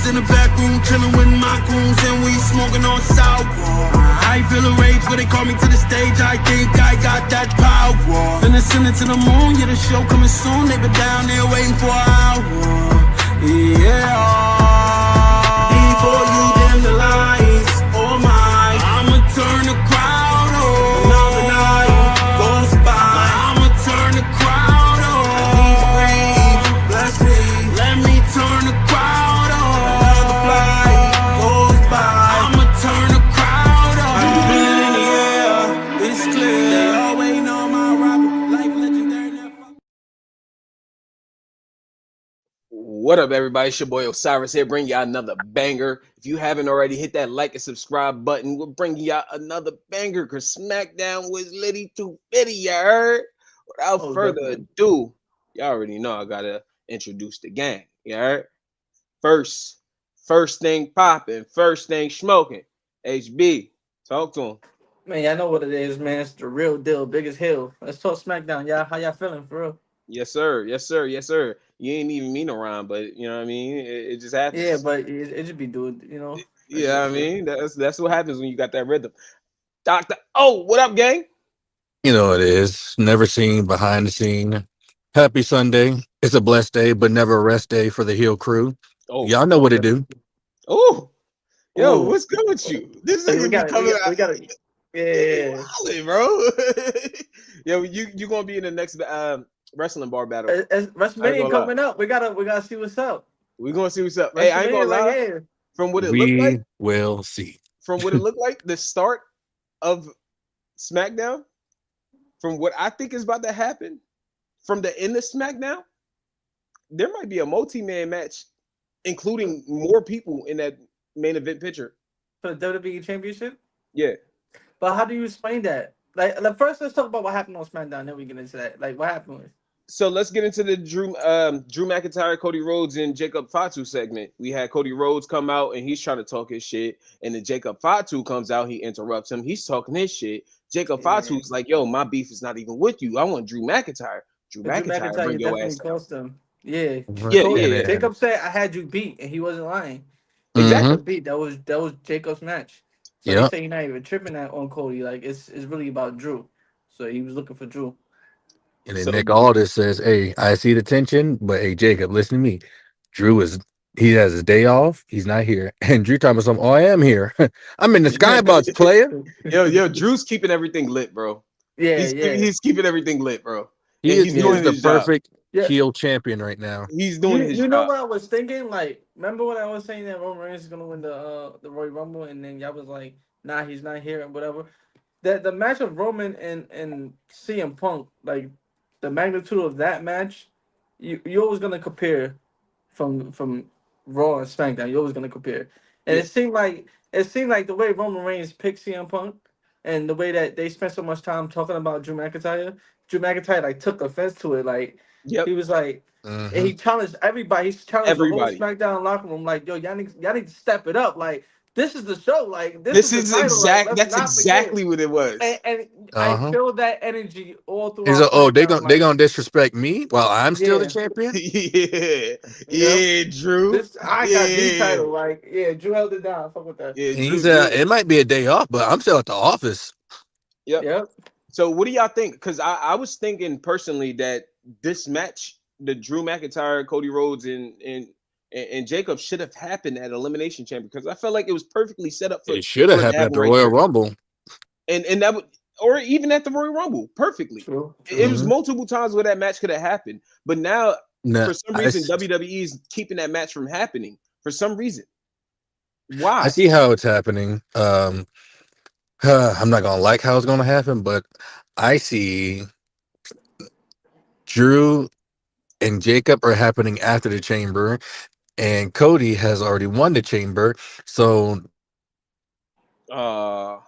in the back room, chilling with my goons, and we smoking on sour. I feel a rage, but they call me to the stage. I think I got that power. Finna send it to the moon, yeah, the show coming soon. They been down there waiting for an hour. Yeah. Before you dim the lights, oh my, I'ma turn the crowd on. Another night goes by, I'ma turn the crowd on. Bless me, let me turn the crowd on. Another flight goes by, I'ma turn the crowd on. Feel it in the air, it's clear. They all waiting on my rapper, life legendary. What up, everybody? It's your boy Osiris here, bringing y'all another banger. If you haven't already, hit that like and subscribe button. We're bringing y'all another banger because SmackDown was litty too bitty, you heard? Without further ado, y'all already know I gotta introduce the gang, you heard? First thing popping, first thing smoking. HB, talk to him. Man, y'all know what it is, man. It's the real deal, biggest hill. Let's talk SmackDown, y'all. How y'all feeling, for real? Yes, sir. Yes, sir. Yes, sir. You ain't even mean around, but you know what I mean? It just happens. Yeah, but it just be doing, Yeah, I mean, that's what happens when you got that rhythm. Dr. Oh, what up, gang? You know it is. Never seen, behind the scene. Happy Sunday. It's a blessed day, but never a rest day for the Heel Crew. Oh, Y'all know what to do. Oh, yo, Ooh. what's good with you? This we nigga be coming out. we gotta, yeah. Wildin', bro. Yo, you gonna be in the next wrestling bar battle. As WrestleMania coming up, we gotta see what's up. We gonna see what's up. Hey, I ain't gonna lie. Right, from what it looked like, will see. From what it looked like, the start of SmackDown, from what I think is about to happen, from the end of SmackDown, there might be a multi-man match, including more people in that main event picture. For the WWE Championship? Yeah. But how do you explain that? Like first, let's talk about what happened on SmackDown, then we get into that. Like, what happened? So let's get into the Drew McIntyre, Cody Rhodes, and Jacob Fatu segment. We had Cody Rhodes come out and he's trying to talk his shit, and then Jacob Fatu comes out, he interrupts him, he's talking his shit. Jacob Fatu's like, "Yo, my beef is not even with you. I want Drew McIntyre. Drew McIntyre bring your ass cost him. Yeah. Yeah. Jacob said, "I had you beat," and he wasn't lying. Exactly. Beat. That was Jacob's match. So he said he's not even tripping on Cody. Like it's really about Drew. So he was looking for Drew. And then Nick Aldis says, "Hey, I see the tension, but hey, Jacob, listen to me. Drew he has his day off. He's not here." And Drew talking about something. "Oh, I am here. I'm in the skybox, player." Yo, Drew's keeping everything lit, bro. Yeah, he's keeping everything lit, bro. He's doing the perfect heel champion right now. He's doing his job. You know what I was thinking? Like, remember when I was saying that Roman Reigns is gonna win the Royal Rumble, and then y'all was like, "Nah, he's not here," and whatever. That the match of Roman and CM Punk, like the magnitude of that match, you're always gonna compare from Raw and SmackDown. You're always gonna compare, and it seemed like the way Roman Reigns picked CM Punk and the way that they spent so much time talking about Drew McIntyre like took offense to it. Like he was like, and he challenged everybody. He challenged the whole SmackDown locker room. Like, yo, y'all need to step it up. Like, this is the show. Like, this is that's exactly what it was. And I feel that energy all through. He's like, "Oh, they gonna disrespect me while I'm still the champion." Yeah, Drew. I got the title. Like, Drew held it down. Fuck with that. Yeah, Drew. It might be a day off, but I'm still at the office. Yep. So what do y'all think? Because I was thinking personally that this match, the Drew McIntyre, Cody Rhodes, and Jacob should have happened at Elimination Chamber, because I felt like it was perfectly set up for. It should have happened at the Royal Rumble, and that would, or even at the Royal Rumble, perfectly. True. It was multiple times where that match could have happened, but now for some reason WWE is keeping that match from happening for some reason. Why? I see how it's happening. I'm not gonna like how it's gonna happen, but I see Drew and Jacob are happening after the Chamber, and Cody has already won the Chamber, so all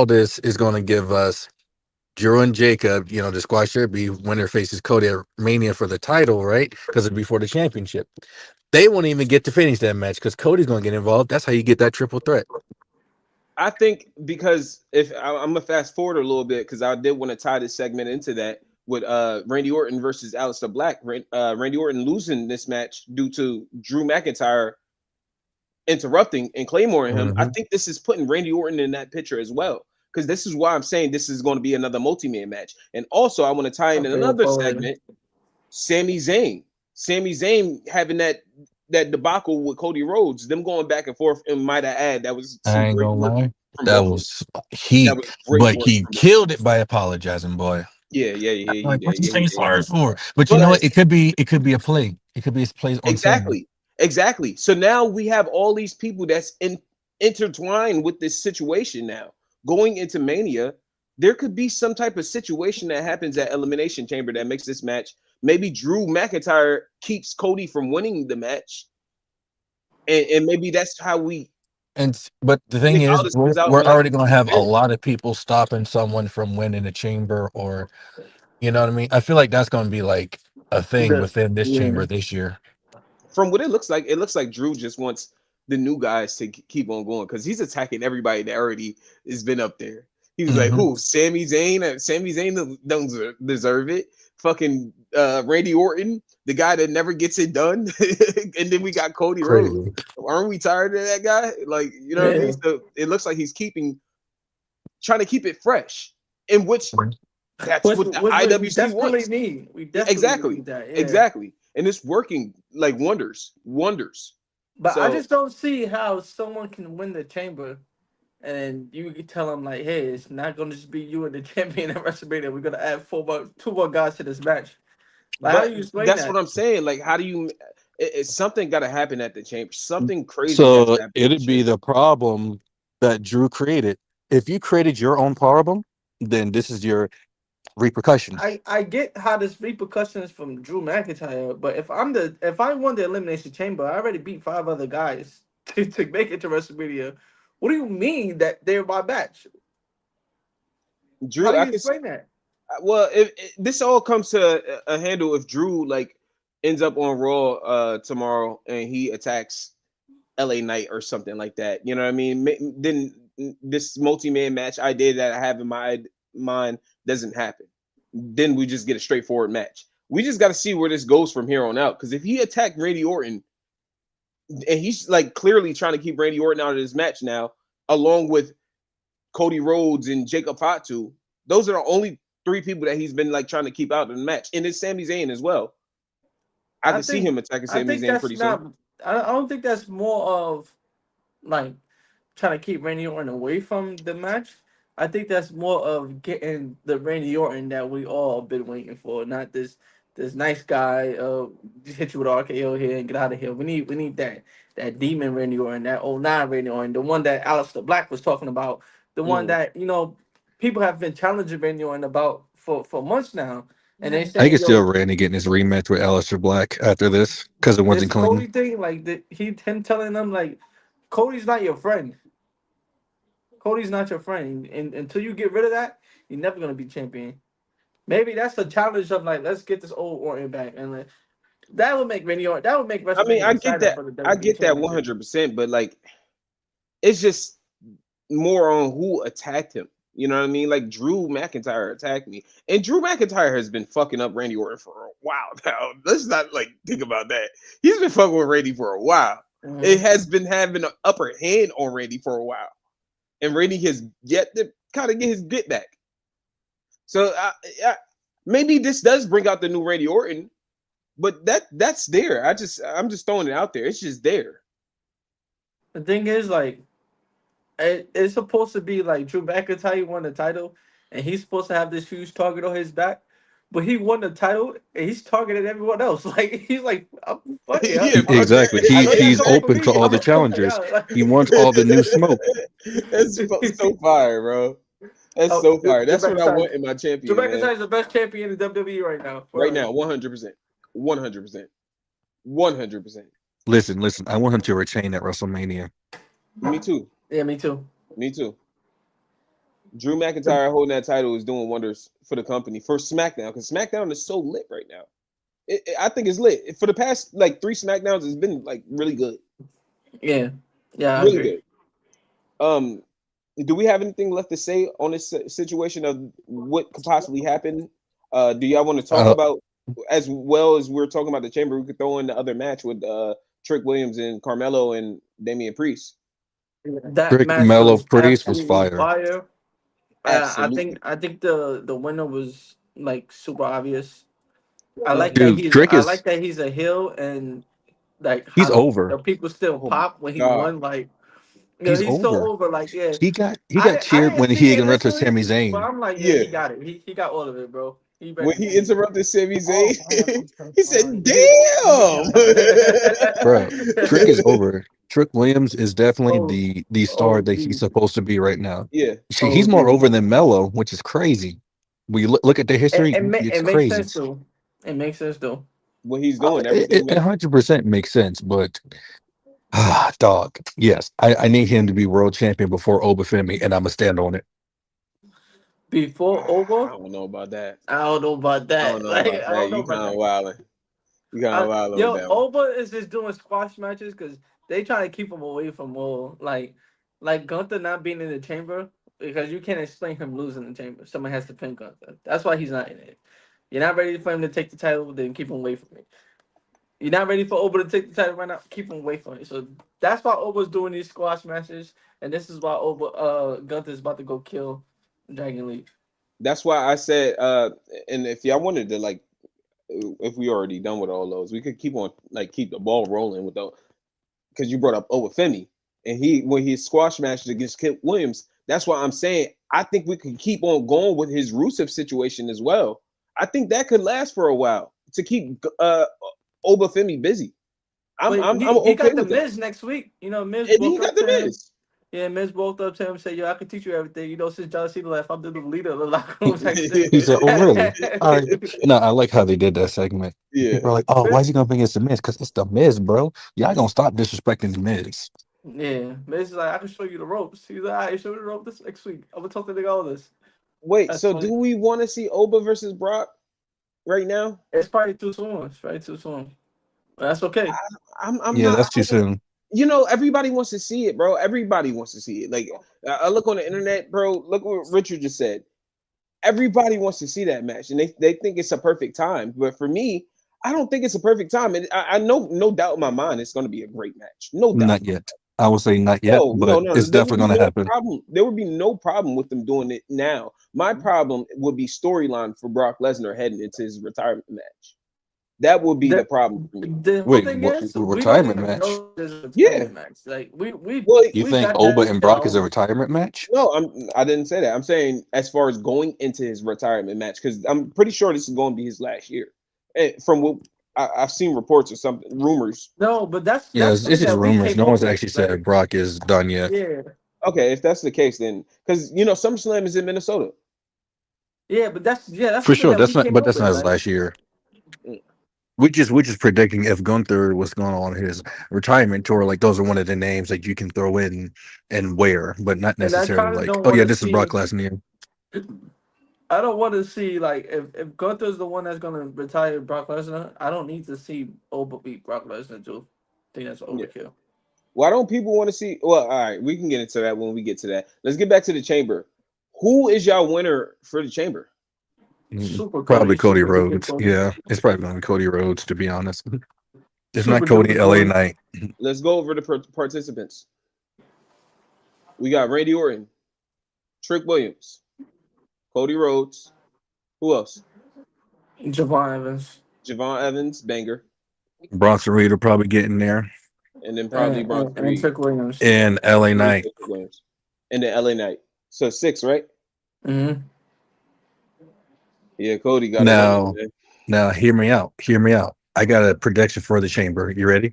this is going to give us Drew and Jacob, the squash derby winner faces Cody at Mania for the title, right? Because it's before the championship. They won't even get to finish that match because Cody's going to get involved. That's how you get that triple threat. I think, because if I'm gonna fast forward a little bit, because I did want to tie this segment into that. with Randy Orton versus Aleister Black. Randy Orton losing this match due to Drew McIntyre interrupting and claymoring him. I Mhm. think this is putting Randy Orton in that picture as well. Because this is why I'm saying this is going to be another multi-man match. And also, I want to tie in Okay, go another forward. segment. Sami Zayn. Sami Zayn having that debacle with Cody Rhodes, them going back and forth, and might I add, that was I some ain't great gonna work lie. from That both of them. was That he, was great but work he from both of them. killed it by apologizing, boy. Yeah, yeah, yeah, he Like, what did. you Yeah, he saying did. sorry for? But you know But what? It could be a play. It could be his plays on Sammy. exactly, exactly. So now we have all these people that's intertwined with this situation now. Going into Mania, there could be some type of situation that happens at Elimination Chamber that makes this match. Maybe Drew McIntyre keeps Cody from winning the match, and maybe that's how we But the thing think is, Aldis comes out we're and like already gonna have a wins. lot of people stopping someone from winning the chamber, or you know what I mean. I feel like that's gonna be like a thing The within this yeah. chamber this year. From what it looks like Drew just wants the new guys to keep on going because he's attacking everybody that already has been up there. He was like, Hmm. "Who? Sami Zayn? Sami Zayn don't deserve it. Fucking Randy Orton, the guy that never gets it done." And then we got Cody Rhodes. Crazy. Aren't we tired of that guy? Like, you know what I mean? Yeah. So it looks like he's trying to keep it fresh, in which that's Which what the which we IWC desperately wants. need. We Yeah, desperately exactly, need that. Yeah. exactly, and it's working like wonders, wonders. But I So just don't see how someone can win the chamber and you can tell them like, hey, it's not gonna just be you and the champion at WrestleMania. We're gonna add two more guys to this match. Like, how do but you explain that's what that? I'm saying. Like, how do you? Something got to happen at the chamber. Something crazy has So to happen at the it'd be chamber. the problem that Drew created. If you created your own problem, then this is your repercussions. I get how this repercussions from Drew McIntyre, but if I won the elimination chamber, I already beat five other guys to make it to WrestleMania. What do you mean that they're my match? How Drew, do I you can. explain that? Well, if this all comes to a handle if Drew like ends up on Raw tomorrow and he attacks LA Knight or something like that. You know what I mean? Then this multi-man match idea that I have in my mind doesn't happen. Then we just get a straightforward match. We just got to see where this goes from here on out. Because if he attacked Randy Orton and he's like clearly trying to keep Randy Orton out of this match now, along with Cody Rhodes and Jacob Fatu, those are the only three people that he's been like trying to keep out of the match. And it's Sami Zayn as well. I I could see think him attacking I Sami think Zayn that's pretty soon. not. I don't think that's more of like trying to keep Randy Orton away from the match. I think that's more of getting the Randy Orton that we all been waiting for, not this nice guy hit you with RKO here and get out of here. We need that demon Randy Orton, that '09 Randy Orton, the one that Aleister Black was talking about, the one Mhm. that people have been challenging Randy Orton about for months now, and they I saying, could still yo, Randy getting his rematch with Aleister Black after this because it this wasn't clean. Cody thing, like him telling them like Cody's not your friend. Cody's not your friend, and until you get rid of that, you're never gonna be champion. Maybe that's the challenge of like, let's get this old Orton back, and like, that would make Randy Orton. That would make I mean, WrestleMania exciting for the I WWE get that Championship. 100%, but like it's just more on who attacked him. You know what I mean? Like Drew McIntyre attacked me, and Drew McIntyre has been fucking up Randy Orton for a while now. Let's not like think about that. He's been fucking with Randy for a while. It Hmm. has been having an upper hand on Randy for a while, and Randy has yet to kind of get his get back. So maybe this does bring out the new Randy Orton, but that's there. I'm just throwing it out there. It's just there. The thing is, like, it's supposed to be like Drew McIntyre won the title, and he's supposed to have this huge target on his back. But he won the title, and he's targeting everyone else. Like he's like, fuck it, Yeah, fuck Exactly. I know y'all He's coming for open to me. all I'm the gonna come for challengers. y'all. He wants all the new smoke. That's so fire, bro. That's Oh, so fire. Drew That's what I McIntyre. want in my Drew champion, man. McIntyre is the best champion in WWE right now. Right Word. now, 100%, 100%, 100%. Listen. I want him to retain at WrestleMania. Me too. Yeah, me too. Me too. Drew McIntyre holding that title is doing wonders for the company for SmackDown because SmackDown is so lit right now. I think it's lit for the past like three SmackDowns. It's been like really good, Yeah, yeah, I really agree. good. Um, do we have anything left to say on this situation of what could possibly happen Do y'all want to talk Uh, about, as well as we're talking about the chamber, we could throw in the other match with Trick Williams and Carmelo and Damian Priest. That Trick match Mellow was Priest was absolutely fire. fire. Absolutely. I think the winner was like super obvious. Dude, Trick I is like that he's a heel and like he's how over. the people still Oh my pop when he god. won. Like, you know, He's he's so over. over. Like, yeah, He got I cheered didn't when see he it interrupted initially, Sami but Zayn. I'm like, yeah, Yeah. he got it. He got all of it, bro. He When ready to he win. interrupted Sami Zayn, he said, Yeah. "Damn." Bro, Trick is over. Trick Williams is definitely oh, the star that he's OG, supposed to be right now. Yeah. See, he's more OG. over than Mello, which is crazy. We look at the history; it's It makes crazy. sense though. It makes sense though. What he's doing, everything he It makes. 100% makes sense, but dog, yes, I need him to be world champion before Obafemi, and I'm gonna stand on it. Before I over, don't know about that. I don't know about I don't that. know Like, about I that. don't know You about kind of that. wilding. You kind of wilding with Yo, that one. Oba is just doing squash matches because they try to keep him away from all like Gunther not being in the chamber because you can't explain him losing the chamber. Someone has to pin Gunther. That's why he's not in it. You're not ready for him to take the title, then keep him away from it. You're not ready for Oba to take the title right now, keep him away from it. So that's why Oba's doing these squash matches, and this is why Oba Gunther's about to go kill Dragon Lee. That's why I said, and if y'all wanted to like, if we already done with all those, we could keep on like keep the ball rolling with those. Because you brought up Obafemi, and he when he squash matched against Kent Williams. That's why I'm saying I think we could keep on going with his Rusev situation as well. I think that could last for a while to keep Obafemi busy. I'm But I'm I'm he okay got the with that. Miz next week. You know, Miz And he walked got up the to him. Miz. Yeah, Miz walked up to him and said, "Yo, I can teach you everything." You know, since John Cena left, I'm the leader of the locker room type shit. He said, "Oh, really? All right." No, I like how they did that segment. Yeah. People are like, "Oh, why is he gonna bring against the Miz? Because it's the Miz, bro. Y'all gonna stop disrespecting the Miz." Yeah, Miz is like, "I can show you the ropes." He's like, "All right, show me the rope this next week. I'm gonna talk to the nigga all this." Wait, That's so do funny. we want to see Oba versus Brock right now? It's probably too soon. It's probably too soon. But that's okay. I'm Yeah, not. that's too soon. You know, everybody wants to see it, bro. Everybody wants to see it. Like I look on the internet, bro. Look what Richard just said. Everybody wants to see that match, and they think it's a perfect time. But for me, I don't think it's a perfect time. And I know, no doubt in my mind, it's going to be a great match. No doubt. Not yet. I would say not yet, No, no, but no. it's There would definitely be gonna no happen. problem. There would be no problem with them doing it now. My problem would be storyline for Brock Lesnar heading into his retirement match. That would be the The problem for me. the whole Wait, thing what is, we don't retirement even match? know there's a Yeah. retirement match. Like Well, You we think got Oba that and Brock is a down. retirement match? no, I didn't say that. I'm saying as far as going into his retirement match, because I'm pretty sure this is going to be his last year. And from what I've seen reports or something, rumors. No, but Yeah, that's it's something just that we rumors. came No up one's with. actually said Like, Brock is done yet. yeah, Okay, if that's the case, then because SummerSlam is in Minnesota. yeah, but that's For something sure. that That's we not, came but up that's with. not his Like, last year. Mm. We just predicting if Gunther was going on his retirement tour. Like those are one of the names that you can throw in and wear, but not and I necessarily kind of like, don't oh want yeah, to this is Brock see. Lesnar. I don't want to see like if Gunther's the one that's gonna retire Brock Lesnar. I don't need to see Oba beat Brock Lesnar too. I think that's Yeah. overkill. Why don't people want to see? Well, all right, we can get into that when we get to that. Let's get back to the chamber. Who is y'all winner for the chamber? Super Probably Cody, Cody super duper Rhodes. Cody, Yeah, it's probably going to be Cody Rhodes, to be honest. If not super Cody, duper LA Cody. Knight. Let's go over the participants. We got Randy Orton, Trick Williams, Cody Rhodes. Who else? Javon Evans, Javon Evans, banger, Bronson Reed will probably get in there. and then probably Bronson and Reed, Trick Williams. And LA Trick Knight. Williams, and then LA Knight. So six, right? Mm-hmm. Yeah, Cody got to win it, Now, man. now, hear me out. Hear me out. I got a prediction for the chamber. You ready?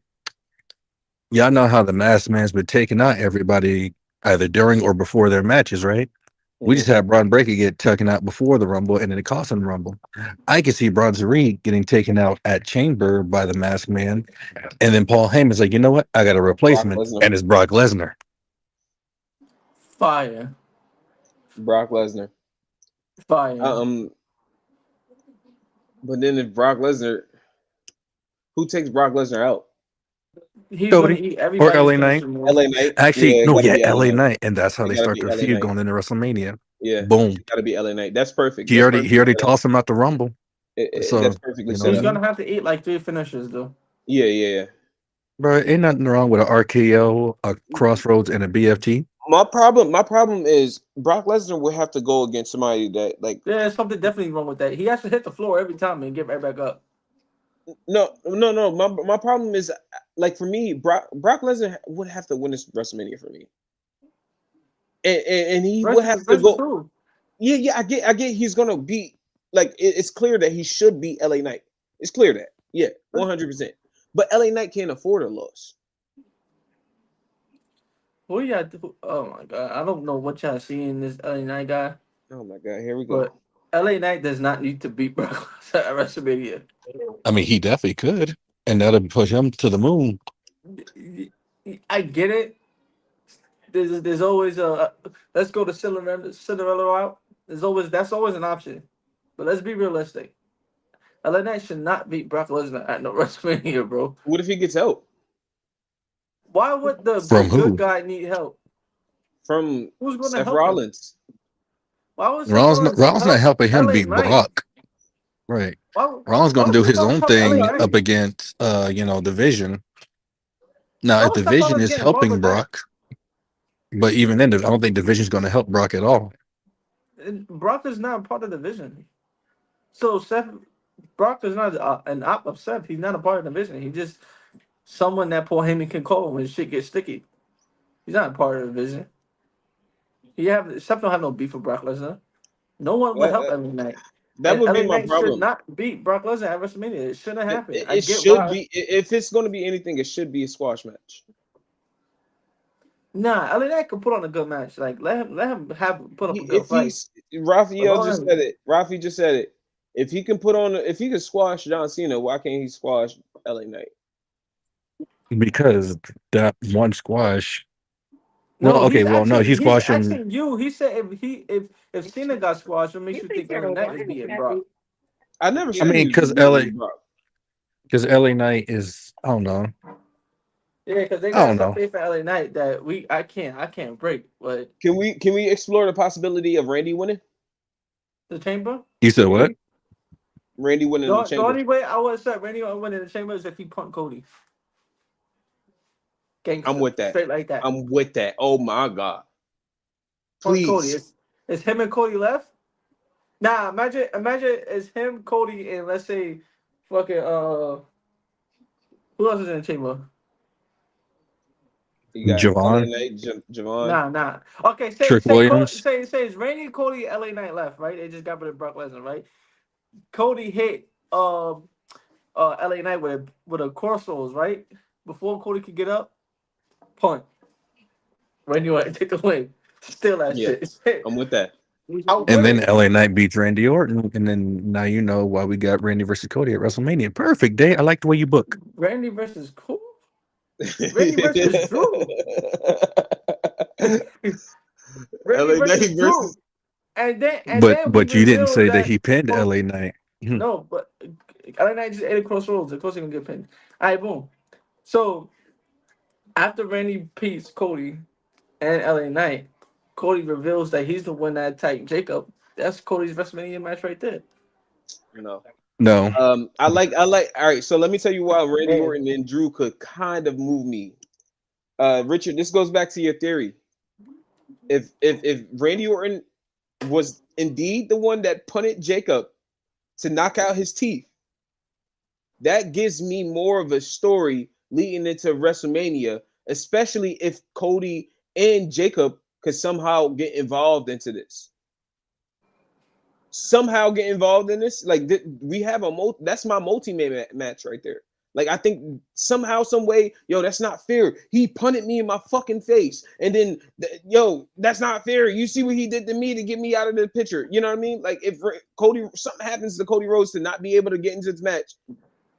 Y'all know how the masked man's been taking out everybody either during or before their matches, right? We just Mhm. had Braun Breaker get taken out before the Rumble, and then it cost him the Rumble. I can see Bronson Reed getting taken out at Chamber by the Masked Man, and then Paul Heyman's like, you know what? I got a Brock replacement, Lesnar. and it's Brock Lesnar. Fire, Brock Lesnar. fire. Um, but then if Brock Lesnar, who takes Brock Lesnar out? He's gonna Cody eat or everybody's LA Knight. finishing move. LA Knight. Actually, Yeah, it no, gotta yeah, be LA LA Knight. Knight, and that's how It they gotta start be their LA feud Knight. going into WrestleMania. Yeah, Boom. got to be LA Knight. That's perfect. He That's already perfectly set up. tossed him out the Rumble. So That's perfectly you know set He's up. he, gonna have to eat like 3 finishers though. Yeah, yeah, bro, ain't nothing wrong with an RKO, a yeah. Crossroads, and a BFT. My problem is Brock Lesnar would have to go against somebody that like Yeah, there's something definitely wrong with that. He has to hit the floor every time and get right back up. no. My problem is like for me, Brock Lesnar would have to win this WrestleMania for me, and he would have to Versus go. who? Yeah. I get. He's gonna beat. Like it's clear that he should beat LA Knight. It's clear that 100%. But LA Knight can't afford a loss. Who you got? Oh my god, I don't know what y'all see in this LA Knight guy, Oh my god, here we go. but LA Knight does not need to beat Brock Lesnar at WrestleMania. I mean, he definitely could, and that'll push him to the moon. I get it. There's always a let's go to Cinderella route. That's always an option, but let's be realistic. LA Knight should not beat Brock Lesnar at no WrestleMania, bro. What if he gets help Why would the From good who? guy need help? from Who's going to Seth help him? Rollins? Why would Seth Rollins Rollins not help helping him LA beat Knight? Brock. Right. Why, Rollins why gonna would do Seth his Rollins own help LA thing up Knight? against Division. Now Why if would Seth Division Rollins is get involved helping with that? Brock, but even then I don't think Division's gonna help Brock at all. Brock is not part of the division. So Brock is not an op of Seth. He's not a part of the division. He's just someone that Paul Heyman can call when shit gets sticky. He's not a part of the division. Seth don't have no beef with Brock Lesnar. No one would That, help that, LA Knight. that And would be LA my Knight should problem. not beat Brock Lesnar at WrestleMania. It shouldn't happen. I It get should why. be if it's going to be anything, it should be a squash match. Nah, LA Knight can put on a good match. Like let him put up a good If fight. he's But Raphael just don't said it. Rafi just said it. If he can if he can squash John Cena, why can't he squash LA Knight? Because that one squash. Well, no, okay, well, no, he he's squashed him asking you. He said if Cena got squashed, what makes you think LA Knight is beating Brock? I never I said he mean, was beating Brock. because LA Knight is I don't know. Yeah, because they I got don't some know. faith in LA Knight that I can't break. But Can we explore the possibility of Randy winning? the chamber, You said what? Randy winning the the chamber. only way I would accept Randy winning the chamber is if he punt Cody. I'm Gangster, with that. straight like that. I'm with that. Oh my god. Punt Cody. Please. It's him and Cody left. Nah, imagine it's him, Cody, and let's say fucking who else is in the chamber? You got LA Javon, Knight, Javon. Nah. Okay, Trick Williams. say it's Randy, Cody, LA Knight left, right? They just got rid of Brock Lesnar, right? Cody hit LA Knight with a crossroads, right? Before Cody could get up, punt. Randy Orton take the win. Steal that Yeah, shit. I'm with that. I would And win then it. LA Knight beats Randy Orton. And then now you know why we got Randy versus Cody at WrestleMania. Perfect day. I like the way you book. Randy versus Cole. Randy versus Drew. Randy LA versus Knight Drew. versus And But then we you didn't revealed say that that he pinned well, LA Knight. no, but LA Knight just ate a crossroads. Of course, he gonna get pinned. All right, boom. So after Randy beats Cody and LA Knight, Cody reveals that he's the one that attacked Jacob. That's Cody's WrestleMania match right there. no. No. I like all right, so let me tell you why Randy And Orton and Drew could kind of move me. Richard, this goes back to your theory. If Randy Orton was indeed the one that punted Jacob to knock out his teeth, that gives me more of a story leading into WrestleMania, especially if Cody and Jacob could somehow get involved into this. Somehow get involved in this. Like we have that's my multi-man match right there. Like I think somehow, some way, yo, that's not fair. He punted me in my fucking face, and then yo, that's not fair. You see what he did to me to get me out of the picture. You know what I mean? Like if Cody something happens to Cody Rhodes to not be able to get into this match,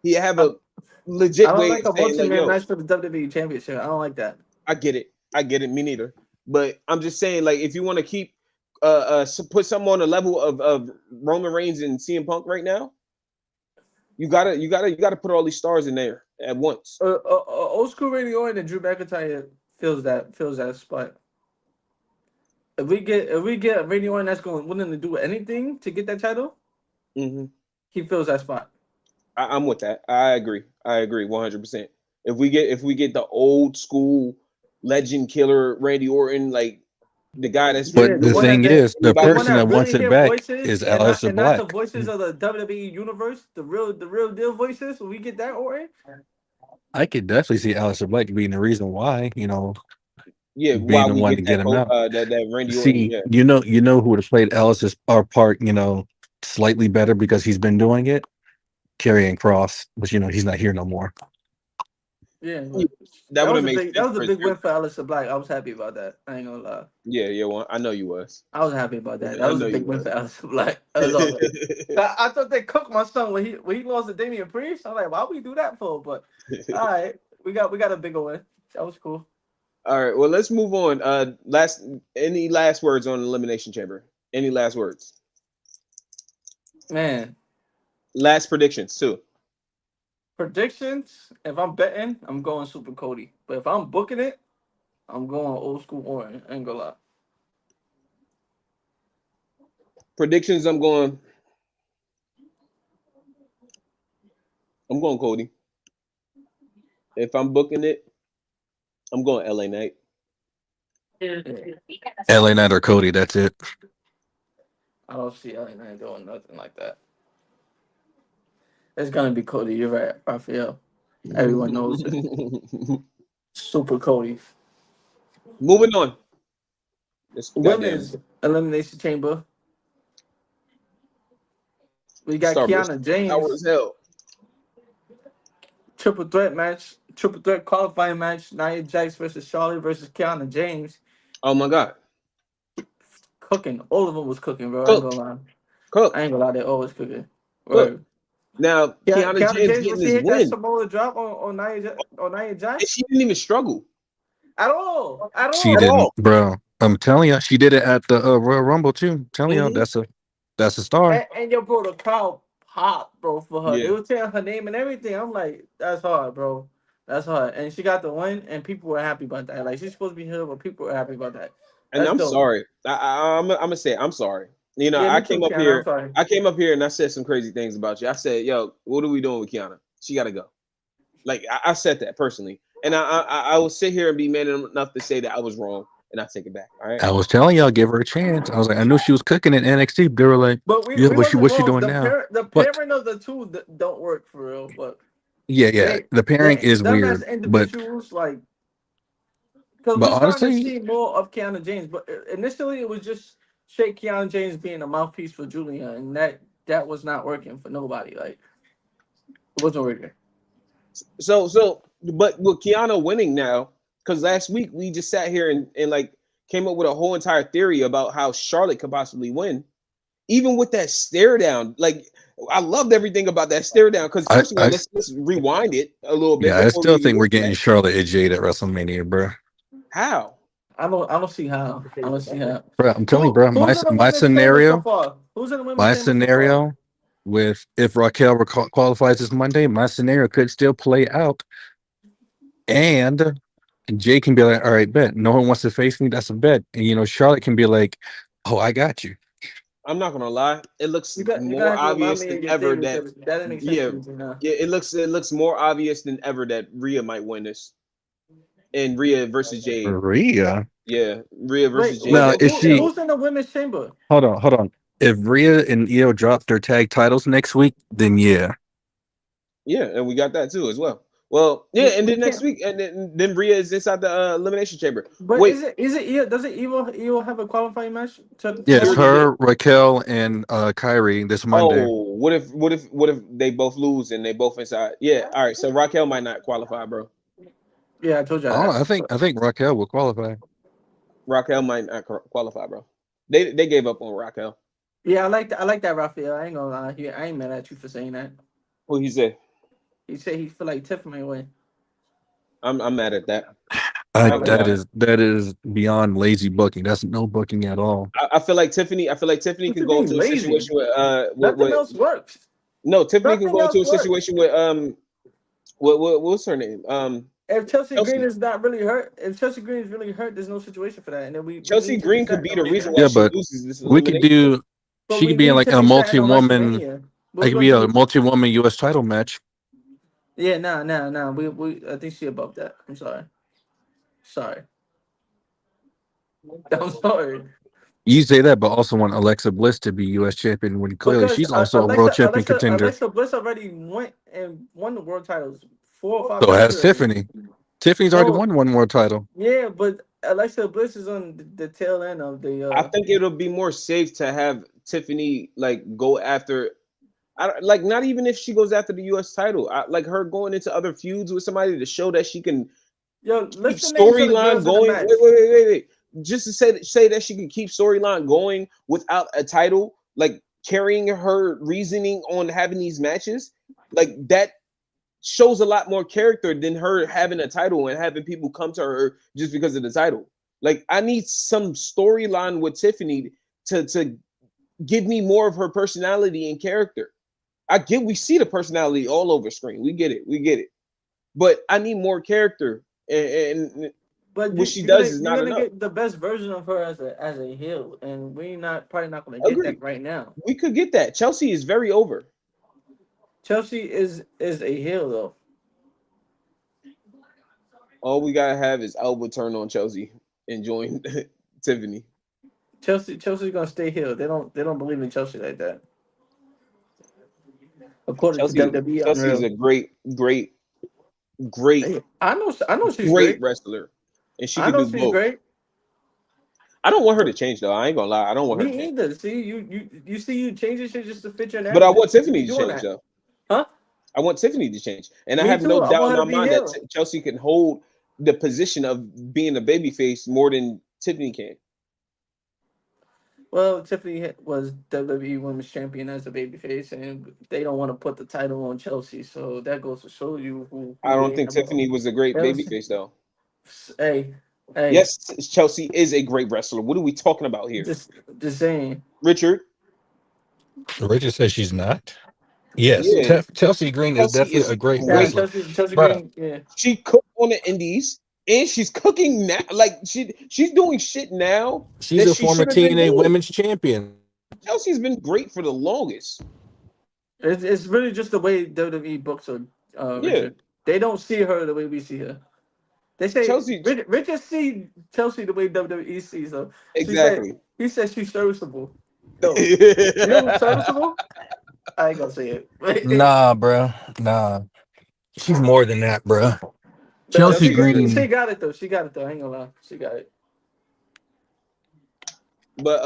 he have I, a legit I don't way like of a saying like, multi-man yo, match for the WWE Championship. I don't like that. I get it. I get it. Me neither. But I'm just saying, like, if you want to keep put something on the level of Roman Reigns and CM Punk right now, you gotta put all these stars in there at once. Old school Randy Orton and Drew McIntyre fills that spot. If we get Randy Orton that's going willing to do anything to get that title, Hmm. he fills that spot. I'm with that. I agree. I agree 100%. If we get the old school legend killer Randy Orton, like the guy that's Yeah, been But the the one doing it that, thing that is, the the anybody. one person that that wants really it hear back voices is and not Aleister and not the Black. voices of the WWE universe, the real deal voices. When we get that Orton, I could definitely see Aleister Black being the reason why, Yeah, being while the we one get to get him out. that Randy Orton, See, yeah. who would have played Alice's our part, slightly better because he's been doing it. Karrion Cross, but he's not here no more. yeah, Yeah, but that that would was have a made big that sense was a for his big win character. for Aleister Black. I was happy about that. I ain't gonna lie. Yeah, yeah, well, I know you was. I was happy about that. That I was a know you big win was. for Aleister Black. That was all. I thought they cooked my son when he lost to Damian Priest. I'm like, why we do that for? But all right, we got a bigger win. That was cool. All right, well, let's move on. Any last words on Elimination Chamber? Any last words? Man, Last predictions too. predictions. If I'm betting, I'm going Super Cody. But if I'm booking it, I'm going old school Orton. I ain't gonna lie. Predictions. I'm going Cody. If I'm booking it, I'm going LA Knight. Yeah. LA Knight or Cody, that's it. I don't see LA Knight doing nothing like that. It's gonna be Cody. You're right, Raphael. Everyone knows it. Super Cody. Moving on. This goddamn Women's Elimination Chamber. We got Starburst Kiana power as James. hell. Triple threat match. Triple threat qualifying match. Nia Jax versus Charlotte versus Kiana James. Oh my god. Cooking. All of them was cooking, bro. I ain't gonna Cooked. lie. I Cooked. ain't gonna lie. They always cooking. Cooked. Word. Now Yeah, Kiana Kiana James James when getting she this hit that win, Samoa drop on Nia and Jax she didn't even struggle at all. At She at all. didn't, all. bro. I'm telling you, she did it at the Royal Rumble too. I'm telling you, Hmm. that's a star. And yo, bro, the crowd popped, bro, for her. They Yeah, were saying her name and everything. I'm like, that's hard, bro. That's hard. And she got the win, and people were happy about that. Like, she's supposed to be here, but people were happy about that. and That's I'm dope. sorry. I'm gonna say I'm sorry. Yeah, I me too, came up Kiana. I'm here. sorry. I came up here and I said some crazy things about you. I said, "Yo, what are we doing with Kiana? She got to go." Like I said that personally, and I will sit here and be man enough to say that I was wrong, and I take it back. All right. I was telling y'all, give her a chance. I was like, I knew she was cooking in NXT. They were like, But we, yeah, we but she wasn't what's she wrong. doing The now? parent the But pairing of the two don't work for real. But yeah, they the pairing they is them as weird. individuals, like, because But we're starting to honestly, see more of Kiana James. But initially, it was just Shake Kiana James being a mouthpiece for Julia, and that was not working for nobody. Like, it wasn't working. But with Kiana winning now, because last week we just sat here and like came up with a whole entire theory about how Charlotte could possibly win, even with that stare down. Like I loved everything about that stare down. Because I, first of all, I, let's rewind it a little bit yeah, I before we still even think we're get to getting that. Charlotte and Jade at WrestleMania, bro. How? I don't see how. I don't see how. Bro, I'm telling you, bro. Who's in the My women's chamber so scenario, far? Who's in the women's my chamber so far? scenario with if Raquel qualifies this Monday, my scenario could still play out, and Jay can be like, all right, bet. No one wants to face me. That's a bet. And Charlotte can be like, oh, I got you. I'm not gonna lie. It looks You're gonna more have to remind obvious me than of your ever theory that because that didn't make sense yeah, to me just now. yeah. It looks more obvious than ever that Rhea might win this, and Rhea versus Jade. Rhea. Yeah, Rhea Wait, versus Jade. Now, is she? who's in the women's chamber? Hold on. If Rhea and Io drop their tag titles next week, then yeah. Yeah, and we got that too as well. Well, yeah, and We then next can't. week, and then Rhea is inside the elimination chamber. But Wait, is it Io? Does it Io have a qualifying match to Yes, that? yeah. her, Raquel, and Kyrie this Monday. Oh, what if they both lose and they both inside? Yeah, all right. So Raquel might not qualify, bro. Yeah, I told you Oh, that. I think Raquel will qualify. Raquel might not qualify, bro. They gave up on Raquel. Yeah, I like that, Raphael. I ain't gonna lie. I ain't mad at you for saying that. Who he said? He said he feel like Tiff may win. I'm mad at that. I'm not gonna lie. That is beyond lazy booking. That's no booking at all. I feel like Tiffany. I feel like Tiffany What can you go mean into a lazy? situation Nothing with else works. no. Tiffany can Nothing go into else a works. situation with what's her name? If Chelsea Green Chelsea is not really hurt, if Chelsea Green is really hurt, there's no situation for that, and then we Chelsea need to Green get could that be at the reason WrestleMania. why Yeah, she but loses this we could elimination. do. But She we could be in need like to a see that on multi-woman. WrestleMania. I We're could going be to a do. multi-woman U.S. title match. Yeah, nah. We I think she above that. I'm sorry. Sorry. I'm sorry. You say that, but also want Alexa Bliss to be U.S. champion when clearly Because she's also a world champion contender. Alexa Bliss already went and won the world titles 4 or 5 So times has already. Tiffany. Tiffany's already No, won one more title. yeah, but Alexa Bliss is on the tail end of the. I think it'll be more safe to have Tiffany like go after. I don't- like not even if she goes after the U.S. title. Like her going into other feuds with somebody to show that she can Yo, keep list the names of the storyline girls in the going. match. Wait. Just to say that she can keep storyline going without a title, like carrying her reasoning on having these matches, like that shows a lot more character than her having a title and having people come to her just because of the title. Like I need some storyline with Tiffany to give me more of her personality and character. I get we see the personality all over screen. We get it. But I need more character, and But what she does is you're not gonna enough. get the best version of her as a heel, and we not probably not gonna get Agreed. that right now. We could get that. Chelsea is very over. Chelsea is a heel though. All we gotta have is Elba turn on Chelsea and join Tiffany. Chelsea's gonna stay heel. They don't believe in Chelsea like that. According to WWE, Chelsea is unreal. a great, Hey, I know she's great great. wrestler, and she I could know do she's both. great. I don't want her to change though. I ain't gonna lie. I don't want her to Me change, either. See, you see you changing shit just to fit your but I want narrative. You be Tiffany to doing change that, though. huh? I want Tiffany to change, and I Me have no too. I doubt want in her my to be mind that heel. Chelsea can hold the position of being a babyface more than Tiffany can. Well, Tiffany was WWE Women's Champion as a babyface, and they don't want to put the title on Chelsea. So that goes to show you I who don't they think have. Tiffany was a great babyface though. Hey, hey, Yes, Chelsea is a great wrestler. What are we talking about here, just saying. Richard? Richard says she's not. Yes, Yeah, Chelsea Green is Chelsea definitely is a great Nah, great. wrestler, Chelsea bro. Green. Yeah, She cooked on the Indies, and she's cooking now. Like she's doing shit now She's that a she former should have been TNA doing. Women's Champion. Chelsea's been great for the longest. it's really just the way WWE books her, Yeah, Richard. They don't see her the way we see her. They say Chelsea Richard see Chelsea the way WWE sees her. She said exactly. he said she's serviceable. No, you know who's serviceable? I ain't gonna say it. Nah, bro. Nah, she's more than that, bro. No, Chelsea Chelsea is she Green. got it though. She got it though. I ain't gonna lie. She got it. but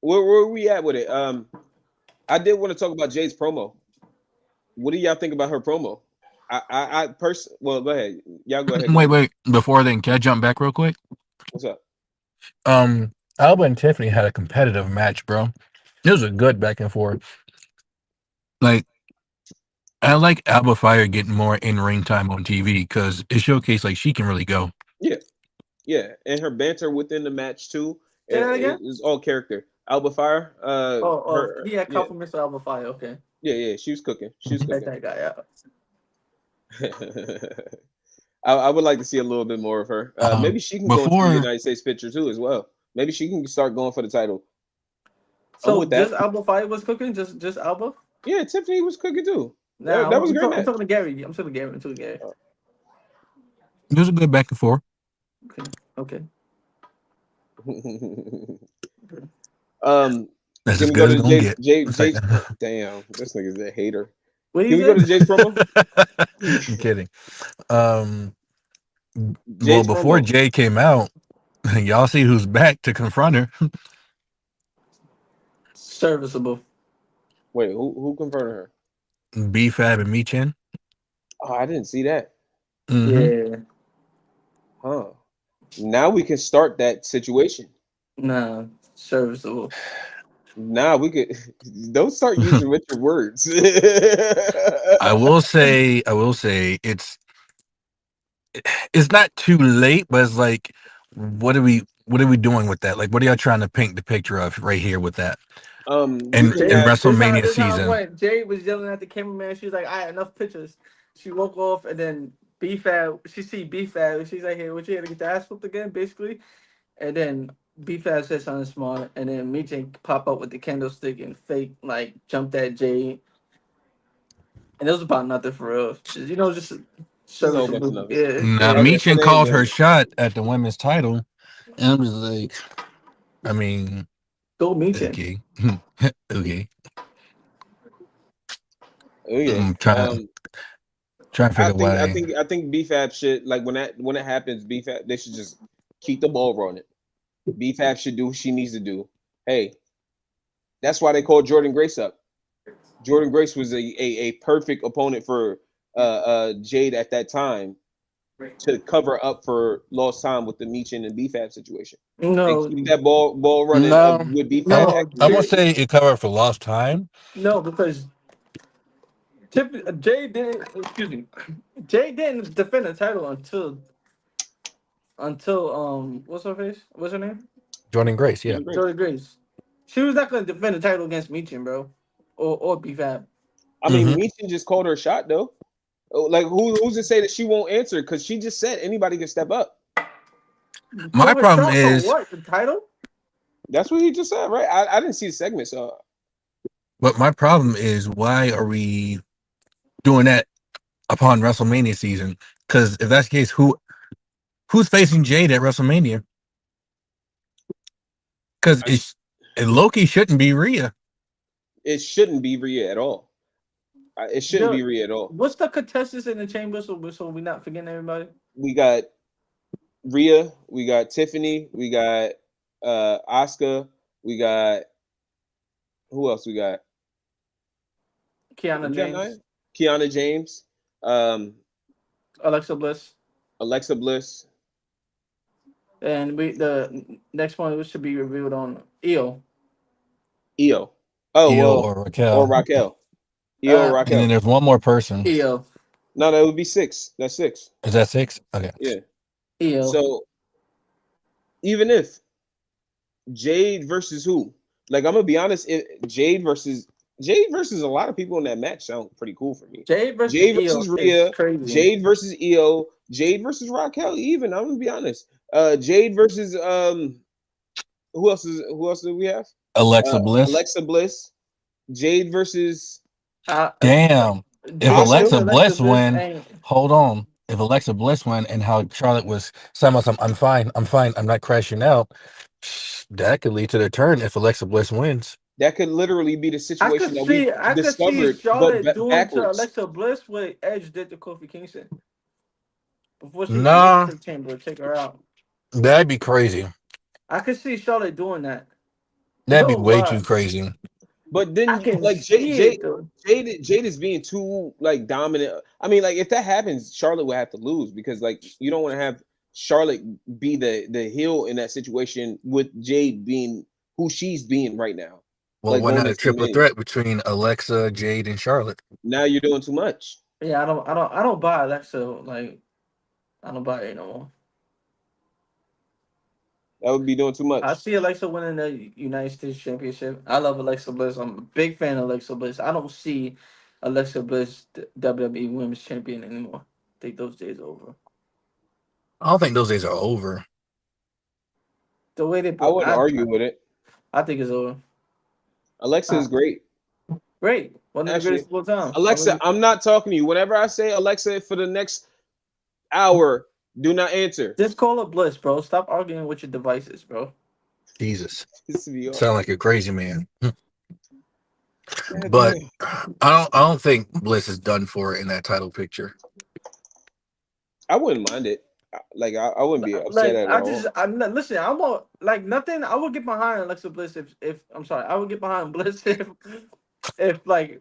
where we at with it? I did want to talk about Jay's promo. What do y'all think about her promo? Well, go ahead. Y'all go ahead. Wait. Before then, can I jump back real quick? What's up? Alba and Tiffany had a competitive match, bro. It was a good back and forth. Like, I like Alba Fire getting more in ring time on TV because it showcased like she can really go. Yeah, yeah, and her banter within the match too. Say that It again. is all character. Alba Fire, Oh, he had yeah, compliments of Alba Fire. Okay, yeah. She was cooking. She was let cooking. that guy out. I would like to see a little bit more of her. Maybe she can go into the Before United States picture too as well. Maybe she can start going for the title. I'm So with that. just Alba Fire was cooking. Just Alba. Yeah, Tiffany was cooking too. Nah, That was a great I'm match. talking to Gary. I'm talking to Gary. I'm talking to Gary. it was a good back and forth. Okay. Okay. um, That's can as we go good as to it's gonna get. It's like, Jay's? Damn, this nigga's a hater. What Can you we go say? to Jay's promo? I'm kidding. Um, well, Jay's before promo. Jay came out, y'all see who's back to confront her. Serviceable. Wait, who confronted her? B Fab and Michin. Oh, I didn't see that. Mm-hmm. Yeah. Huh. Now we can start that situation. Nah. Serviceable. Now we could don't start using Richard words. I will say it's not too late, but it's like, what are we doing with that? Like, what are y'all trying to paint the picture of right here with that? We And can in have This WrestleMania how it season, went. Jay was yelling at the cameraman. She was like, "I had enough pictures." She woke off, and then B-Fab, she see B-Fab, she's like, hey, what you had to get the ass whooped again, basically. And then B-Fab said something smart, and then Meechin pop up with the candlestick and fake, like, jump that Jade. And it was about nothing for real. Just Just a whole service bunch of movie. numbers. Yeah, Now, At yeah. the end of Meechin the day, called her man. shot at the women's title, and I'm just like, I mean, Go Meechin. okay, okay. Oh yeah. I'm trying to I figure think I why think I think BFAB should like when it happens, BFAB they should just keep the ball rolling. BFAB should do what she needs to do. Hey, that's why they called Jordan Grace up. Jordan Grace was a perfect opponent for Jade at that time to cover up for lost time with the Meechin and BFAB situation. And No, keep that ball running no. with BFAB no, I won't accurate. say it covered for lost time. no, because Jay didn't. Excuse me, Jay didn't defend the title until what's her face? What's her name? Jordan Grace, yeah. Jordan Grace. Jody Grace. She was not going to defend the title against Meechin, bro, or BFAB. I Hmm. mean, Meechin just called her shot though. Oh, like who's to say that she won't answer? Because she just said anybody can step up. My Call her problem shot for is, what? The title? That's what he just said, right? I didn't see the segment, so but my problem is, why are we doing that upon WrestleMania season? Because if that's the case, who's facing Jade at WrestleMania? Because I, Loki shouldn't be Rhea. it shouldn't be Rhea at all. It shouldn't Yo, be Rhea at all. what's the contestants in the chamber? So we not forgetting everybody. We got Rhea, we got Tiffany, we got Asuka, we got who else? We got Kiana we got nine. James, Kiana James, um, Alexa Bliss, Alexa Bliss, and the next one should be revealed on Io. Io. Oh Io well, or or Raquel. Raquel. Io or Uh, And then Raquel. there's one more person. Io, No, that would be six. That's six. Is that 6? Okay. Yeah. Io. So even if Jade versus who? Like I'm gonna be honest, Jade versus a lot of people in that match sound pretty cool for me. Jade versus Jade Io versus is Rhea, crazy. Jade versus Io, Jade versus Raquel. Even I'm gonna be honest. Jade versus who else do we have? Alexa Bliss. Alexa Bliss. Jade versus Uh, Damn. If Jade Asuka. versus Alexa Alexa Bliss Bliss win, ain't. hold on. If Alexa Bliss win and how Charlotte was saying, I'm fine, I'm not crashing out, that could lead to the turn if Alexa Bliss wins. That could literally be the situation that we I could see discovered, but Charlotte doing to backwards. Alexa Bliss what Edge did to Kofi Kingston before she went Nah, into the chamber to take her out. that'd be crazy. I could see Charlotte doing that. That'd be No way lie. too crazy. But I then, can like see it though. Jade is being too like dominant. I mean, like if that happens, Charlotte would have to lose because like you don't want to have Charlotte be the heel in that situation with Jade being who she's being right now, Well, like why going not a into the triple Mania. threat between Alexa, Jade, and Charlotte? Now you're doing too much. Yeah, I don't buy Alexa. Like I don't buy it no more. That would be doing too I much. see Alexa winning the United States Championship. I love Alexa Bliss. I'm a big fan of Alexa Bliss. I don't see Alexa Bliss WWE Women's Champion anymore. I think those days are over. I don't think those days are over. The way they I book, wouldn't argue with it. I think it's over. Alexa is great. Great, one of the Actually, greatest of all time. Alexa, I'm not talking to you. Whenever I say Alexa for the next hour, do not answer. Just call it Bliss, bro. Stop arguing with your devices, bro. Jesus. Piss me off. Sound like a crazy man. God But damn. I don't think Bliss is done for in that title picture. I wouldn't mind it. Like I wouldn't be upset Like at it at all. I'm not listen. I want like nothing. I would get behind Alexa Bliss if I'm sorry. I would get behind Bliss if like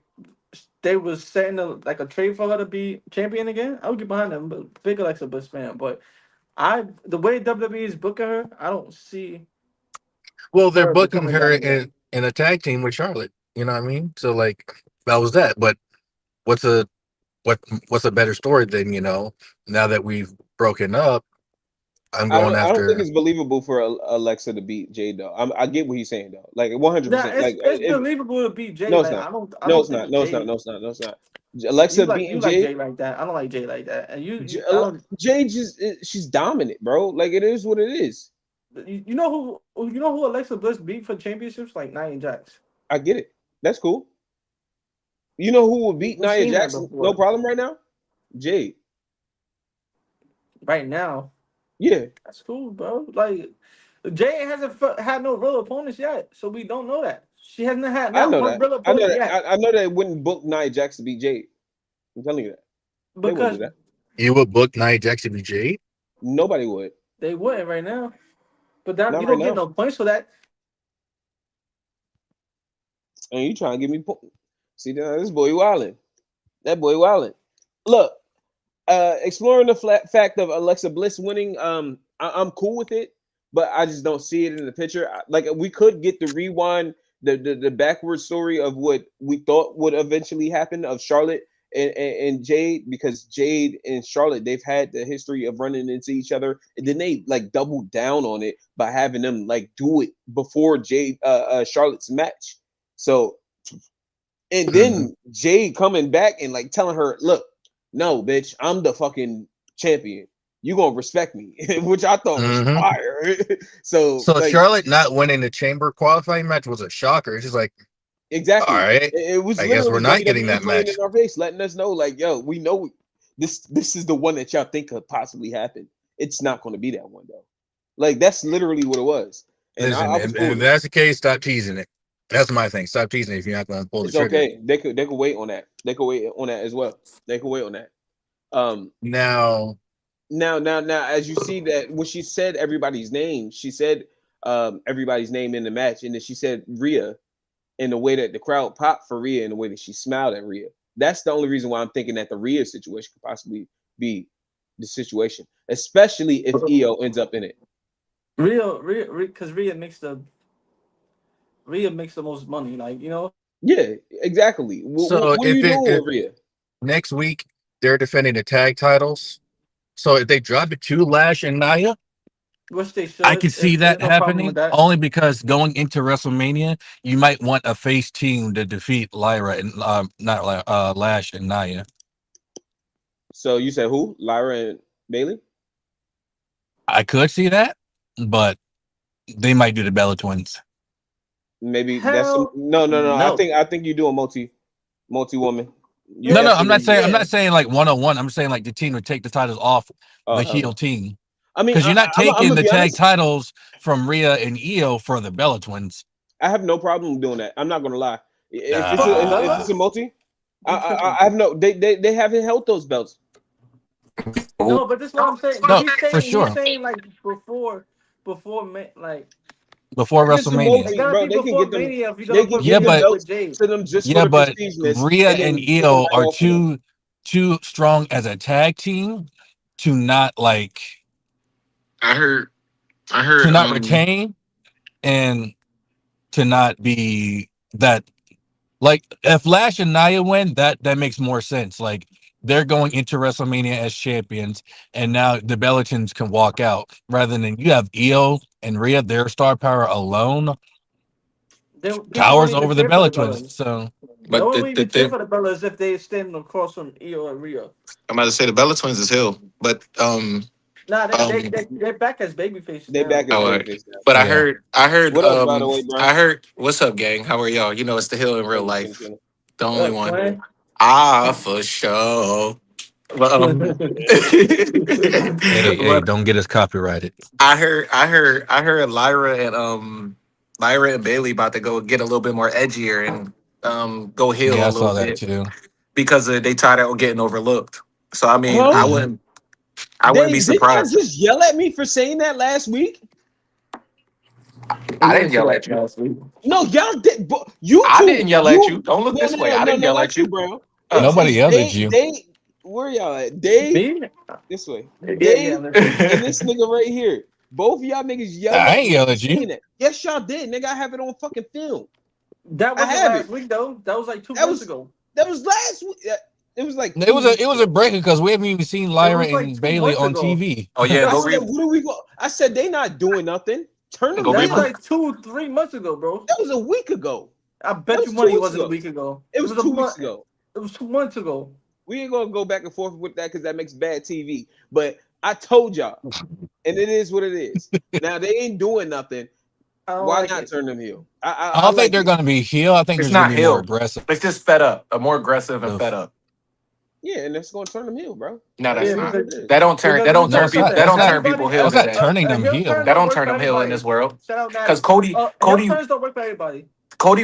they was setting like a trade for her to be champion again. I would get behind them. But big Alexa Bliss fan, but the way WWE is booking her, I don't see Well, they're her booking becoming her dominant. in a tag team with Charlotte. You know what I mean? So like that was that. But what's a what's a better story than, now that we've broken up? I'm I going don't think after. it's believable for Alexa to beat Jade though. I get what he's saying though. Like 100%. Like it's believable to beat Jay. no, it's Like not. I No, don't it's not. think No, it's not. Jay. No, it's not. No, it's not. Alexa You beating like Jade. Jay like that. I don't like Jay like that. And I don't. Jade just she's dominant, bro. Like it is what it is. You know who Alexa Bliss beat for championships like Nia Jax. I get it. That's cool. You know who would beat We've Nia seen that Jackson? No before. problem right now. Jade. Right now, Yeah, that's cool, bro. Like Jay hasn't had no real opponents yet, so we don't know that. She hasn't had I not know one that. real I know opponent that. yet I know they wouldn't book Nia Jax to beat Jade. I'm telling you that they wouldn't because do that. You would book Nia Jax to be Jade? Nobody would. they wouldn't right now. But that Not you right don't get now. no points for that. And you trying to give me See, this boy wildin'. That boy wildin'. Look, exploring the fact of Alexa Bliss winning, I'm cool with it, but I just don't see it in the picture. Like we could get the rewind, the backward story of what we thought would eventually happen of Charlotte and Jade, because Jade and Charlotte, they've had the history of running into each other, and then they like doubled down on it by having them like do it before Jade Charlotte's match. So and Mhm. then Jade coming back and like telling her, look, no, bitch, I'm the fucking champion. You gonna respect me, which I thought was Mhm. fire. So So like Charlotte not winning the chamber qualifying match was a shocker. It's just like, all exactly. right, It was I guess we're literally not getting WWE that playing in match. our face, letting us know, like, yo, we know this is the one that y'all think could possibly happen. It's not gonna be that one though. Like that's literally what it was. And Listen, I was and cool if with it. that's the case, stop teasing it. That's my thing. Stop teasing it if you're not going to pull the It's trigger. okay. They could wait on that. They could wait on that as well. They could wait on that. Um Now, now, as you see that when she said everybody's name, she said everybody's name in the match, and then she said Rhea in the way that the crowd popped for Rhea, in the way that she smiled at Rhea. That's the only reason why I'm thinking that the Rhea situation could possibly be the situation, especially if EO ends up in it. Because Rhea makes the most money. Like Yeah, exactly. so What are you doing if with Rhea? next week they're defending the tag titles, so if they drop it to Lash and Nia, which they I should. could see There's that no problem with happening. that. Only because going into WrestleMania, you might want a face team to defeat Lyra and not Lyra, Lash and Nia. So you said who? Lyra and Bailey? I could see that, but they might do the Bella Twins. Maybe that's some, Hell no. no. I think you do a multi woman. You No, Yeah, I'm definitely. not yeah. saying like 101. I'm saying like the team would take the titles off Oh the hell heel no. team. I mean, Because you're not I'm taking gonna the be tag honest. titles from Rhea and Io for the Bella Twins. I have no problem doing that. I'm not gonna lie. Fuck the If it's a Bellas. multi, You tripping? I have no. They haven't held those belts. No, but this is what I'm saying. But No, for he's sure. saying like like Before If it's a WrestleMania. it multi, gotta bro, be before Mania if you're They gonna can put Yeah, give the Rhea but with belts Jade. to them just for yeah, the but prestigeness, Rhea and and then take them Io back are off of them. too strong as a tag team to not like I heard I to heard not retain and to not be that. Like if Lash and Nia win, that makes more sense. Like they're going into WrestleMania as champions, and now the Bellatons can walk out rather than you have Io and Rhea, their star power alone Then people won't towers even over the cheer for Bella the Twins. Bellas. So No but one the, will the even cheer thing for the Bellas if they standing across from Io and Rhea. I'm about to say the Bella Twins is Hill, but Nah, um they're back as baby faces They now. back as oh, babyface now. but yeah, What up, by the way, bro? I heard what's up, gang? How are y'all? You know it's the Hill in real Chilling, chilling, life, chilling. the What only up, one. twin? For sure. But hey, but don't get us copyrighted. I heard Lyra and Bailey about to go get a little bit more edgier and go heel Yeah, a I little saw that bit too. because they tired of getting overlooked. So I mean, Huh? I wouldn't They be didn't y'all surprised. just yell at me for saying that last week? I You didn't didn't say yell that at you. last week. No, y'all did. You I two, didn't yell at you. Don't look this way. I didn't no, yell at not you, you. Brown. Nobody Oh. It's yelled at you. they. Where y'all at? They Me? this way. Yeah, yeah. They and this nigga right here. Both of y'all niggas yelled I at ain't me yelled for at you. saying that. Yes, y'all did, nigga. I have it on fucking film. That I wasn't have it. last week though. That was like 2 That months was ago. that was last week. It was like It was 2 weeks a ago. break because we haven't even seen It Lyra was like and 2 Bailey months on ago. TV. Oh yeah, That go I read. said, was what are we go? I said they not doing nothing. Turn them Go that's read. heel. like 2-3 months ago, bro. That was a week ago. I That bet you was two money it weeks wasn't a ago. week ago. It It was was a 2 weeks month. ago. It was 2 months ago. We ain't gonna go back and forth with that because that makes bad TV. But I told y'all, and it is what it is. Now they ain't doing nothing. I don't Why like not it. turn them heel? I I don't think like they're it. going to be heel. I think It's there's going not to be more Hill. aggressive. It's just fed up. More aggressive and fed up. Yeah, and that's gonna turn them heel, bro. No, It that's Yeah, is not. what because it is. That don't turn. That because let me don't tell No, you turn it's people. not. something. That That's don't not. turn Everybody, people heel That's not today. turning a them heel heel. turn That don't don't work turn for them heel in everybody. this world. Shout out Because that. Heel Cody turns don't work for everybody.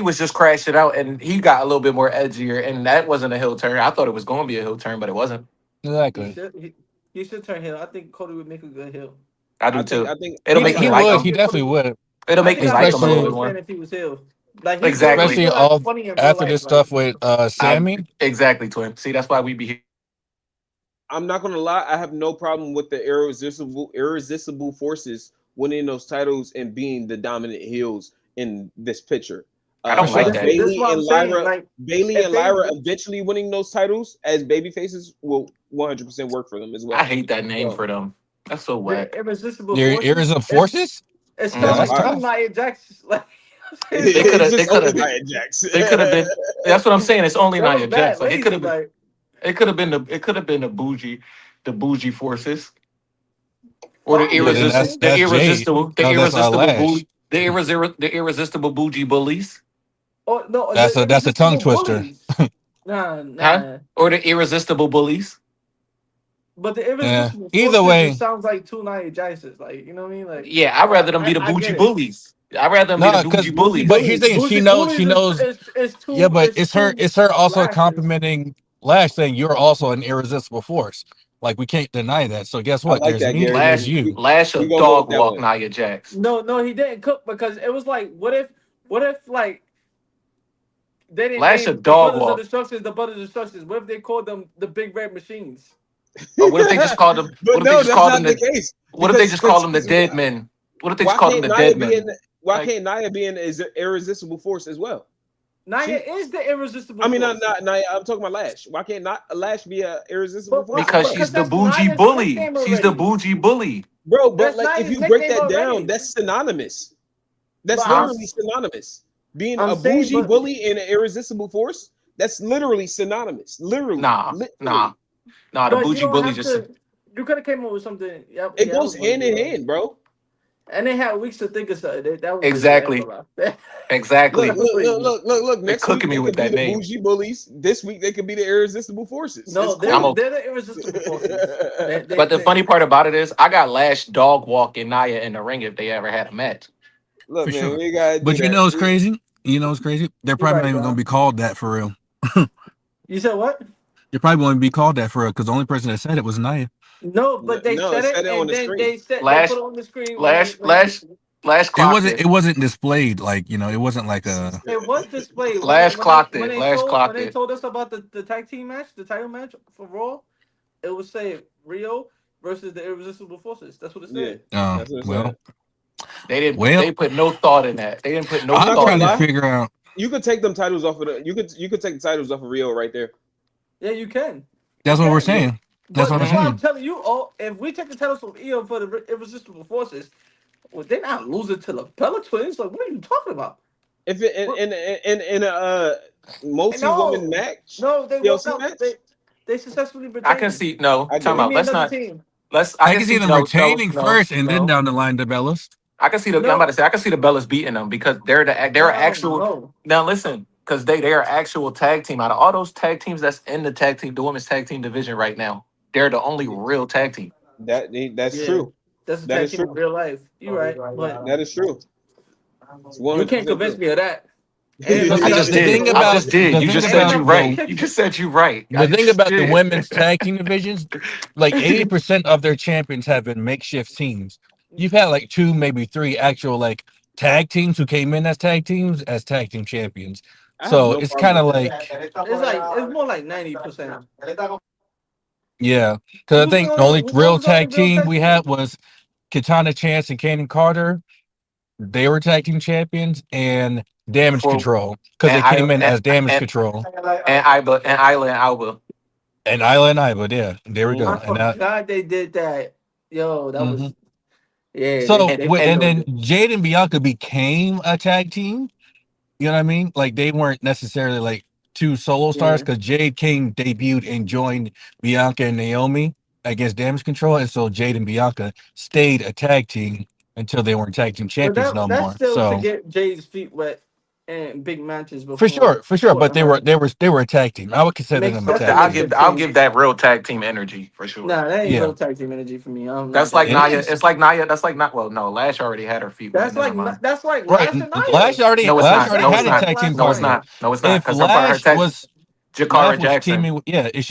was just crashing out, and he got a little bit more edgier, and that wasn't a heel turn. I thought it was going to be a heel turn, but it wasn't. He Exactly. should. He should turn heel. I think Cody would make a good heel. I do too. I think It'll make me He I like think would. I'll him. He be a definitely Cody. would. It'll I make think me I'd be like a him a Cody little Especially, bit heel more. fan if he was heel. Like he Exactly. especially good at all funny in real after life. this Like stuff with I Sammy. exactly, twin. See, that's why we be. I'm not gonna lie. I have no problem with the irresistible forces winning those titles and being the dominant heels in this picture. I For don't But like sure. that. this is what I'm saying. Like Bailey if and they Lyra eventually winning those titles as baby faces will 100% work for them as I well. hate that name So for them. That's so the whack. irresistible Your forces, ears of forces. Yeah, that's especially that's hmm two hard. tough. Nia Jax. Like They could It's have. They just could only have. Nia Jax. They could have been. That's what I'm saying. It's only that was Nia bad Jax. Like it could lazy. have been. Like It could have been the. It could have been the bougie forces, or fine, But you then know what I that's mean? Jade. No, that's Lash. the irresistible bougie bullies, Oh no, the That's a tongue irresistible twister. bullies. Nah, huh? nah. Or the irresistible bullies. But the Yeah. irresistible Either forces just way, sounds like two Nia Jaxes. Like you know what I mean? Like Yeah, I'd rather them be the I bougie get it. bullies. I'd rather them be the no, bougie because Bougie bullies. but here's the bullies. thing. Bougie She bullies knows. Yeah, but is two it's her also lashes. complimenting Lash saying you're also an irresistible force. Like we can't deny that. So guess I what? like There's that, me Gary. and there's Lash you. Lash a We gonna go with dog that walk one. Nia Jax. No, he didn't cook because it was like, what if like they didn't Lash a name the dog Brothers of walk. Destructions the Brothers of Destructions? What if they called them the Big Red Machines? Or what if they just called them? But What if they no, just that's called them not the the? case What if they because just called them the dead why, men? What if they just called them the Nia dead be men? in? Why Like can't Nia be in is irresistible force as well? Naya She, is the irresistible I mean, force. not Nia. I'm talking about Lash. Why can't not Lash be a irresistible But force as why? because well? she's Because the that's bougie Naya's bully. nickname She's the already. bougie bully. Bro, but That's like if Naya's you break nickname that down, already. that's synonymous. But That's literally synonymous. Being I'm a saying, bougie but bully and an irresistible force, that's literally synonymous. Nah, nah, Literally. nah. The but you bougie don't bully have just to. You could have came up with something. Yeah, It yeah, I goes was going to hand do in that. hand, bro. And they had weeks to think of something. That was lazy. I ain't exactly, gonna lie. Look, That exactly. was look, look, lazy. look, look, look. They're Next week cooking me they with could be that the name. bougie bullies. This week they could be the irresistible forces. No, It's cool. they're the irresistible forces. But the funny part about it is, I got Lash dog walking Nia in the ring if they ever had a match. Look, For man, sure. we gotta do But you that. know it's crazy? You know it's crazy? They're You're probably not right, even gonna Dom. be called that for real. You said what? They're probably going to be called that for real because the only person that said it was Naya. No, but they No, it said it, said it on and the then screen. they Lash, put it on the screen Lash, when Lash, Lash It clocked wasn't it. it wasn't displayed like, it wasn't like a it was displayed Lash clocked when it. they Lash told clocked it. us about the tag team match, the title match for Raw. It would say Rio versus the Irresistible Forces. That's what it Yeah, said. that's what it well, said. They didn't put. well, They put no thought in that. They didn't put no I'm I'm not thought gonna trying in to lie. that. figure out. You could take them titles off of the. You could take the titles off of Rio right there. Yeah, you can. You That's what we're can. Yeah. saying. That's But what I'm that's why I'm saying. telling you, oh, if we take the titles from EO for the Irresistible Forces, well, they're not losing to the Bella Twins. Like, what are you talking about? If it What? in a multi-woman No, match, no, they walk TLC out. match, They successfully I can retained. see. No, I time get Give it. out. me Let's another not. team. Let's. I I can can see see. them No, no, retaining no, first and then no. down the line the Bellas. I can see the. I'm about No, to say. I can see the Bellas beating them because they're actual. no. Now listen, because they are actual tag team. Out of all those tag teams that's in the women's tag team division right now, they're the only real tag team. That's Yeah, true. that's a That tag is team true. in real life. You're right, but That is true. It's you can't 100% convince true. me of that. And But I see, enough just the did. thing I about just did. the You thing just said about you enough right. the You just said you right. I the thing just about the did. women's tag team divisions, like 80% of their champions have been makeshift teams. You've had like two, maybe three actual like tag teams who came in as tag teams as tag team champions. I have So no it's problem kind with of that. like, it's more like 90%. yeah. Because I think the only What real was the only tag real team tag we had team? was Katana Chance and Kaden Carter. They were tag team champions and Damage For Control because and they I came in and as Damage and Control. and Isla and Alba. And Isla and I, but yeah, there we Mhm. go. I And that. forgot they did that. Yo, that Mhm. was yeah. They So And they and and killed then it. Jade and Bianca became a tag team. You know what I mean? Like they weren't necessarily like two solo stars Yeah, because Jade came debuted and joined Bianca and Naomi against Damage Control, and so Jade and Bianca stayed a tag team until they weren't tag team but champions that no that's more. still to So get Jay's feet wet and big matches before for sure, but putting her. they were a tag team. I would consider Makes them a that's tag what I'll makes team. it give I'll team. give that real tag team energy for sure. Nah, that ain't Yeah, real tag team energy for me. I'm not That's gonna like it lie. Naya. is It's like Naya. That's like not. Well, no. Lash already had her feet wet. That's Never like mind. that's like right. Lash and Nia. No, it's Lash not. already No, Exactly it's had a not. like tag Lash team No, and it's partner. Nia. not. No, it's not. If Because her Lash tag was Jakara Lash was Jackson. teaming with, yeah, if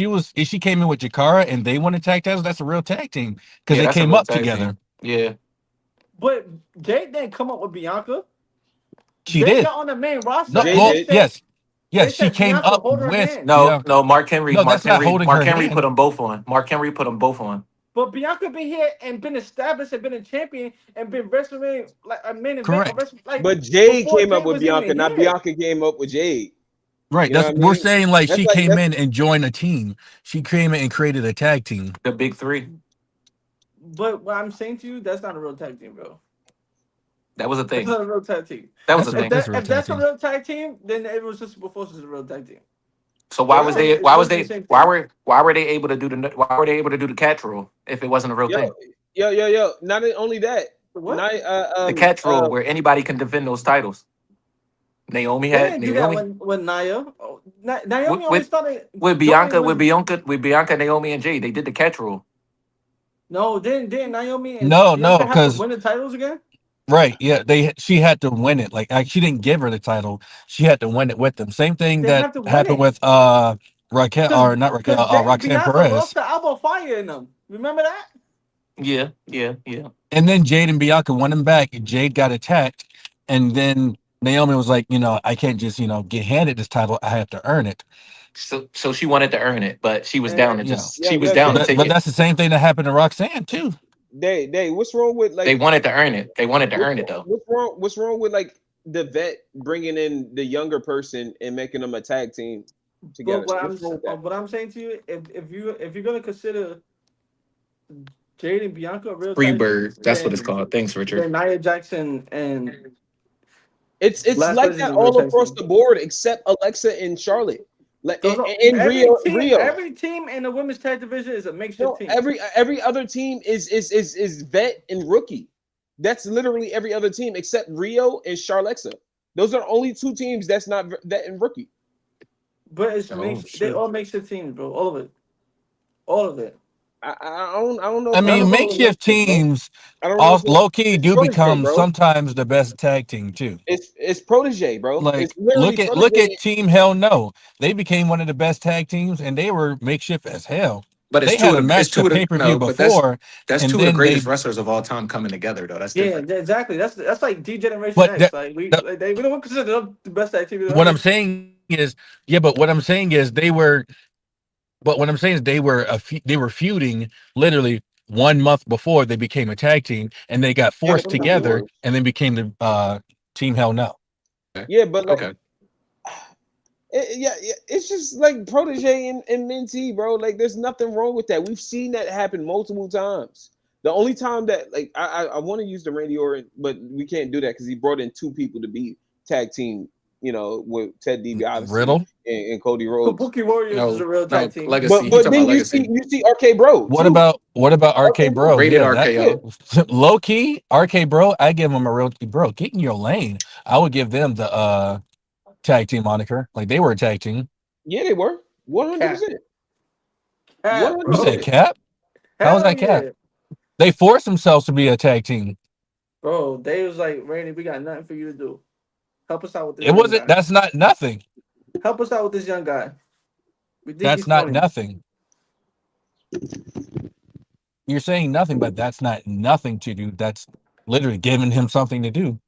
she came in with Jakara and they won a tag titles, that's a real tag team because Yeah, they that's a came real up tag together. team. Yeah, But Jade didn't come up with Bianca. She They did. got on the main roster No, Jay and well, did. they yes, she said came Bianca up hold her with hand. no, Bianca. Mark Henry, No, that's not holding her Mark Henry put hand. them both on. Mark Henry put them both on. But Bianca been here and been established and been a champion and been wrestling like a main event of Correct. wrestling like But Jade before came up Jade with was Bianca, even not here. Bianca came up with Jade. Right. You know That's what I we're mean? saying like That's she like came that's in and joined a team. She came in and created a tag team. The big three. But what I'm saying to you, that's not a real tag team, bro. That was a That's thing. not a real tag team. That was a thing. That's a real If tag that's a team. real tag team, then it was just before it's a real tag team. So why It's was same. they? It's Why was literally the they? same thing. Why were they able to do the? Why were they able to do the catch rule if it wasn't a real yo, thing? yo. Not only that, What? The catch rule where anybody can defend those titles. They didn't do that Naomi when Nia. Oh, with Naomi only with started with joining Bianca when. with Bianca, Naomi, and Jay. They did the catch rule. No, didn't Naomi and No, Bianca have to because win the titles again? right, yeah, she had to win it. Like she didn't give her the title. She had to win it with them. Same thing They that have to win happened it with Raquel because or not Raquel, Jay and Roxanne Bianca Perez. lost to Alba Fire in them. Remember that? Yeah, yeah, yeah. And then Jade and Bianca won him back. Jade got attacked, and then Naomi was like, I can't just get handed this title. I have to earn it. So she wanted to earn it, but she was down And to Yeah, just she yo, was yo, down to Day, take but it. that's the same thing that happened to Roxanne too. Day. What's wrong with They like wanted to earn it. They wanted to earn it though. what's wrong with like the vet bringing in the younger person and making them a tag team but together? What's wrong with that? what I'm saying to you, if you're gonna consider Jade and Bianca a real tag team, Freebird. That's what it's called. Thanks, Richard. then Nia Jackson and It's Last like Place is that a real all tag across team. the board except Alexa and Charlotte. Like Those are and Rio. every team in the women's tag division is a makeshift No, team. every other team is vet and rookie. That's literally every other team except Rio and Charlexa. Those are the only two teams that's not vet and rookie. But Oh they shit. all makeshift teams, bro. All of it. All of it. I don't know I if None none mean, of of them them are are makeshift makeshift, bro. teams, I don't know if all low key it's do protege, become bro. sometimes the best tag team too. It's protege, bro. It's Like literally look protege. at Team Hell No. They became one of the best tag teams, and they were makeshift as hell. But They had a it's match the two of the pay per view no, but before, that's and two of the then they. greatest wrestlers of all time coming together though. That's Yeah, different. exactly. That's like D Generation But X. Like that we don't consider them the best tag team we ever what I'm had. saying is, yeah. But what I'm saying is they were. But what I'm saying is they were feuding literally 1 month before they became a tag team, and they got Yeah, forced they together, were. and then became the Team Hell No. Okay. Yeah, but like Okay. it's just like protege and mentee, bro. Like, there's nothing wrong with that. We've seen that happen multiple times. The only time that like I want to use the Randy Orton, but we can't do that because he brought in two people to be tag team. With Ted DiBiase Riddle. and Cody Rhodes. Kabuki Warriors is No, a real tag no, team. Legacy. He But talking about then Legacy. you see RK Bro too. What about RK RK Bro, Bro? Rated Yeah, that yeah. RKO. low key RK Bro. I give him a real bro. Get in your lane. I would give them the tag team moniker. Like they were a tag team. Yeah, they were Cat, 100%. cat, You said bro. 100%. Cap? How was Hell that Cap? yeah, They forced themselves to be a tag team. bro. They was like, Randy, we got nothing for you to do. Help us out with this It young wasn't. guy. That's not nothing. Help us out with this young guy. We think That's he's not funny. nothing. You're saying nothing, but that's not nothing to do. That's literally giving him something to do.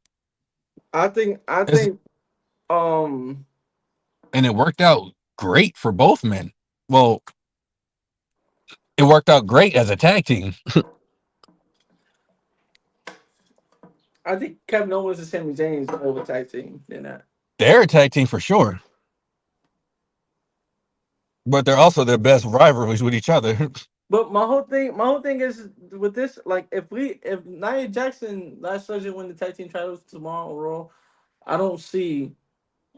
I It's, think um and it worked out great for both men. Well, it worked out great as a tag team. I think Kevin Owens and Sami Zayn are over tag team than that. They're a tag team for sure. but they're also their best rivalries with each other. But my whole thing is with this. Like, if Nia Jackson last Thursday win the tag team titles tomorrow on Raw, I don't see.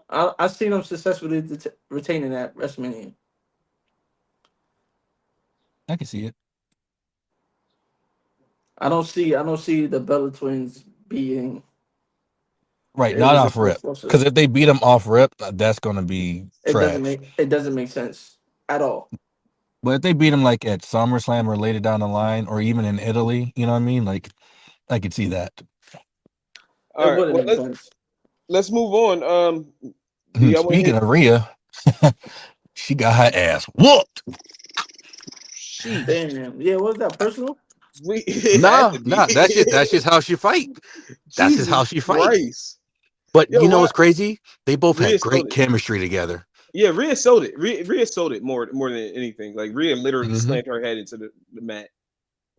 I see them successfully retaining that WrestleMania. I can see it. I don't see the Bella Twins being Right, not off irresistible rip. Because forces. if they beat them off rip, that's gonna be trash. It doesn't make sense at all. But if they beat them like at SummerSlam or later down the line, or even in Italy, you know what I mean? Like, I could see that. All It right. wouldn't Well, make sense. let's move on. Do y'all want to Speaking hit? of Rhea, she got her ass whooped. Sheesh. Damn. Yeah, what was that personal? It had Nah, to be. nah, that's just how she fight. That's just how Jesus she fight. Christ. But Yo, you know what? what's crazy? They both Rhea had sold great it. chemistry together. Yeah, Rhea sold it. Rhea sold it more than anything. Like Rhea literally Mm-hmm. slammed her head into the mat.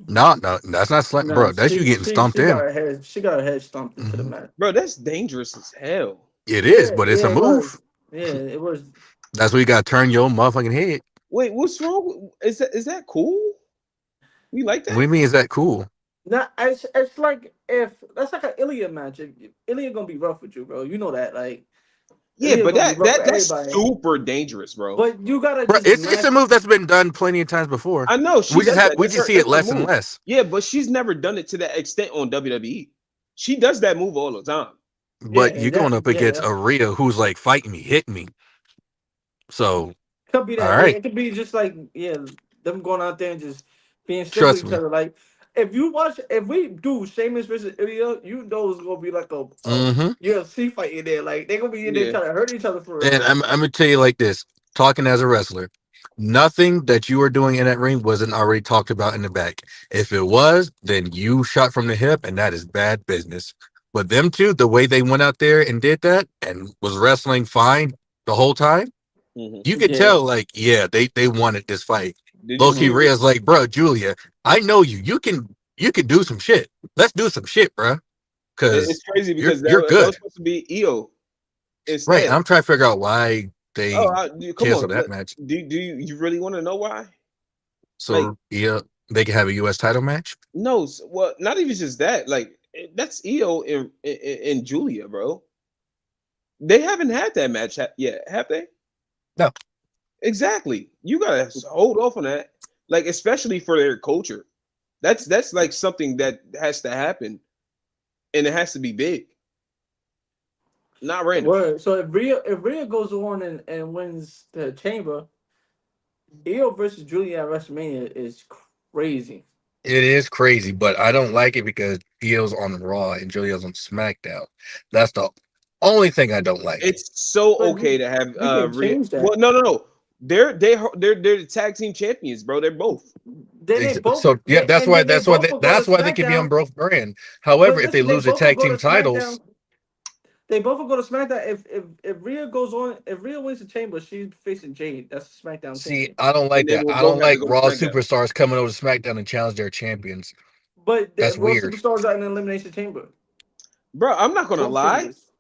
No, no, that's not No, bro. That's you getting stumped in. she got her head stomped into the Hmm. mat. Bro, that's dangerous as hell. It is, Yeah, but it's yeah, a it was. move. Yeah, it was. That's where you gotta turn your motherfucking head. Wait, what's wrong? Is that cool? We like What do that? you mean? Is that cool? Not. It's like if that's like an Ilya match. Ilya gonna be rough with you, bro. You know that. Like Yeah, Ilya but gonna be rough with that's everybody. super dangerous, bro. But you gotta Bro, just it's a match. move that's been done plenty of times before. I know she does that. We just see it That's her less and move. less. Yeah, but she's never done it to that extent on WWE. She does that move all the time. But Yeah, you're going up against yeah. a Rhea who's like fighting me, hitting me. So, Could be all that. Yeah, right, it could be just like them going out there and just being stiff with trust each me. other. Like if we do Sheamus versus Ilya, you know it's gonna be like a Hmm. UFC fight in there. Like they're gonna be in there Yeah. trying to hurt each other for And real. I'm gonna tell you like this: talking as a wrestler, nothing that you are doing in that ring wasn't already talked about in the back. If it was, then you shot from the hip, and that is bad business. But them two, the way they went out there and did that and was wrestling fine the whole time, Hmm. you could Yeah. tell, like, yeah, they wanted this fight. Did you Loki see? Hmm. Rhea's like, bro, Julia, I know you. You can do some shit. Let's do some shit, bro. It's Because crazy because you're that was good. supposed to be Io Right. instead. I'm trying to figure out why Oh, they come on. canceled that match. Do you really want to know why? Like, So yeah, they can have a US title match. no, well, not even just that. Like, that's Io and Julia, bro. They haven't had that match yet, have they? No. Exactly. You gotta hold off on that. Like, especially for their culture. That's like something that has to happen, and it has to be big, not random. Word. So if Rhea goes on and wins the chamber, Io versus Julia at WrestleMania is crazy. It is crazy, but I don't like it because Io's on Raw and Julia's on SmackDown. That's the only thing I don't like. It's so But okay to have you can Rhea. change that. Well, no. They're the tag team champions, bro. They're both. Then they both So yeah, they, and then they both will go to that's why they can be on SmackDown. both brand. However, But if they listen, they lose the both will tag go to team titles, SmackDown. They both will go to SmackDown. If Rhea goes on, if Rhea wins the chamber, she's facing Jade. That's the SmackDown see, champion. I don't And like they that. will I both don't have to like go to Raw SmackDown. superstars coming over to SmackDown and challenge their champions. But the That's Raw weird. Superstars are in the Elimination Chamber. Bro, I'm not gonna Both lie. chambers.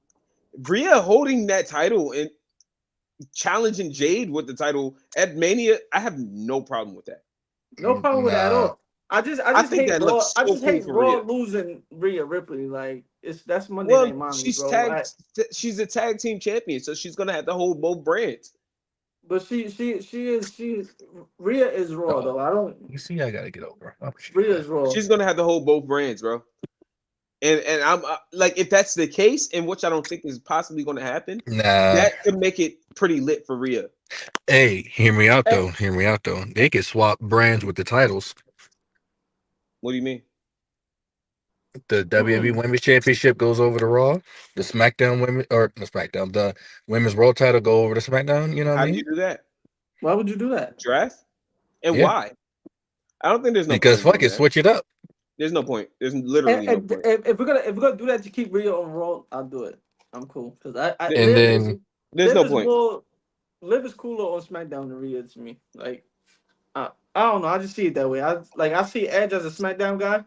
Rhea holding that title and challenging Jade with the title at Mania, I have no problem with that. No problem with that at Nah, all. I I just think hate that Raw. looks I so just cool hate for Raw Rhea. losing Rhea Ripley. Like that's Monday Well, Night Mommy, she's bro. she's a tag team champion, so she's gonna have to hold both brands. But she Rhea is Raw dog. though. I don't. You see, I gotta get over. Oh shit, Rhea man. is Raw. She's gonna have to hold both brands, bro. And I'm like, if that's the case, and which I don't think is possibly gonna happen, Nah. that could make it pretty lit for Rhea. Hey, hear me out Hey, though. Hear me out though. They could swap brands with the titles. What do you mean? The WWE mm, Women's Championship goes over to Raw. The SmackDown Women or the SmackDown, the Women's World Title go over to SmackDown. You know what I How do you mean? do that? why would you do that? Draft? And Yeah, why? I don't think there's no point because in fuck doing it, that. switch it up. There's no point. There's literally no point. If we're gonna do that to keep Rhea on Raw, I'll do it. I'm cool because I There- And then There's no Liv is point. more Liv is cooler on SmackDown than Rhea to me. Like I don't know. I just see it that way. I see Edge as a SmackDown guy.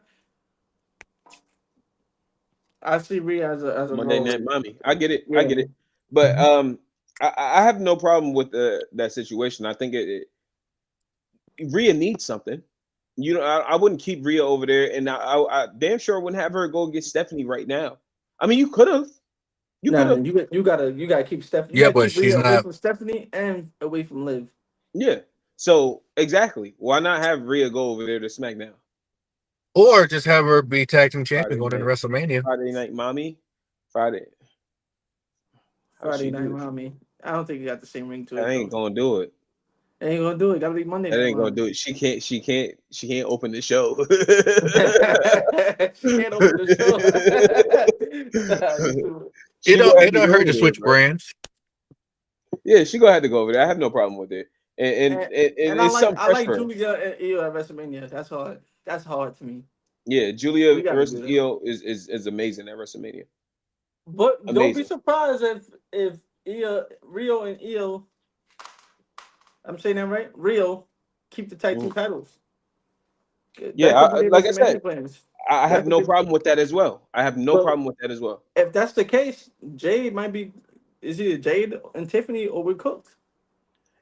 I see Rhea as a Monday Raw. Night Mommy. I get it. I Yeah. get it. But I have no problem with that situation. I think Rhea needs something. You know, I wouldn't keep Rhea over there, and I damn sure wouldn't have her go get Stephanie right now. I mean, you could have, you could Nah, have, you gotta keep Stephanie. You Yeah, gotta but keep she's Rhea away not. from Stephanie and away from Liv. yeah. So exactly, why not have Rhea go over there to SmackDown Or just have her be tag team champion Friday going into night, WrestleMania. Friday night, mommy, Friday. How does Friday she Night do it? Mommy. I don't think it got the same ring to That it ain't though. gonna do it. Ain't gonna do it. Gotta be Monday That Night ain't gonna Mommy. do it. She can't. She can't. She can't open the show. She can't open the show. Nah, you stupid. She gonna have It to don't go hurt over to there, switch bro. brands. Yeah, she gonna have to go over there. I have no problem with it. And and and, and, and and I it's like something I fresh like for her. Julia and Io at WrestleMania. That's hard. That's hard to me. Yeah, We Julia gotta do versus that. Io is amazing at WrestleMania. But don't be Amazing. surprised if Rio and Io, I'm saying that right? Rio keep the tag team Mhm. titles. Yeah, That could be their like I said, WrestleMania plans. I That have could no be. problem with that as well. I have no But problem with that as well. if that's the case, Jade might be is either Jade and Tiffany or we cooked.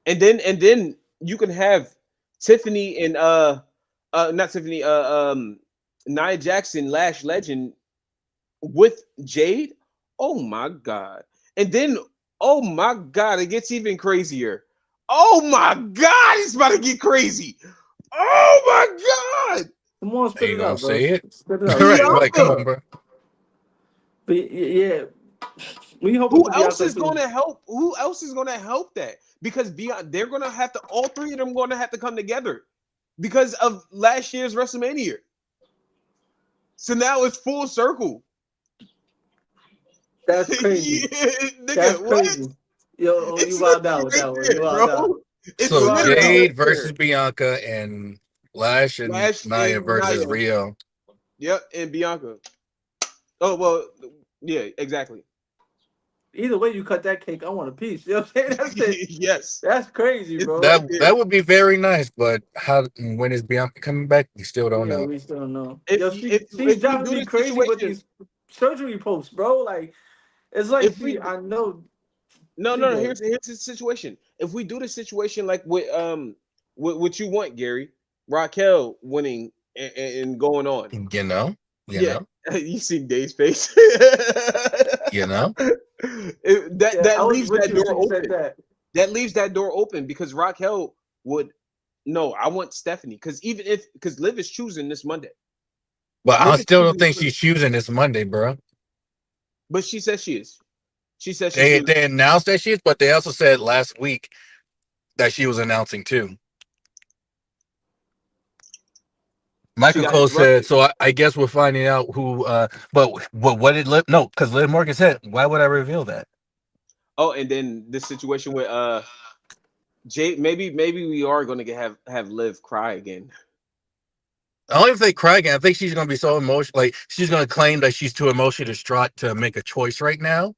And then you can have Tiffany and not Tiffany Nia Jackson Lash Legend with Jade. Oh my god. And then oh my god, it gets even crazier. Oh my god, it's about to get crazy. Oh my god. Come on, spit Ain't it gonna out, bro. say it. Spit it All out. Spit right, it out. like, come on, Bianca. bro. But yeah, we hoping Who for else Bianca is too. going to help? Who else is going to help that? Because beyond, they're going to have to. All three of them going to have to come together because of last year's WrestleMania. So now it's full circle. That's crazy. Yeah, That's nigga, what? crazy. Yo, oh, you It's wild out literally with right that one. You there, wild out. bro. It's You So wild literally out. right Jade there. versus Bianca and Lash and Lash Nia and versus Nia. Rio. Yep, and Bianca. Oh well, yeah, exactly. Either way, you cut that cake. I want a piece. You know what I'm saying? That's it. Yes, That's crazy, it's bro. right That there. would be very nice, but how when is Bianca coming back? We still don't Yeah, know. we still don't know. If Yo, you, if she's if we driving do me this crazy with situation, these surgery posts, bro. Like it's like if we she, I know No, she no, no. good. Here's the situation. If we do the situation like with what you want, Gary, Raquel winning and going on. You know, you Yeah, know, you see Dave's face. you know. Yeah, I That was leaves with that you door until you said open. that. That leaves that door open because Raquel would no. I want Stephanie because Liv is choosing this Monday. But I Liv is still don't choosing this think Monday, she's choosing this Monday, bro. but she says she is. She says she's choosing. They announced that she is, but they also said last week that she was announcing too. She Michael got Cole said, interrupted. so I guess we're finding out who but what did Liv no, because Liv Morgan said, why would I reveal that? Oh, and then this situation with Jay, maybe we are going to have Liv cry again. I don't even think cry again. I think she's gonna be so emotional, like she's gonna claim that she's too emotionally distraught to make a choice right now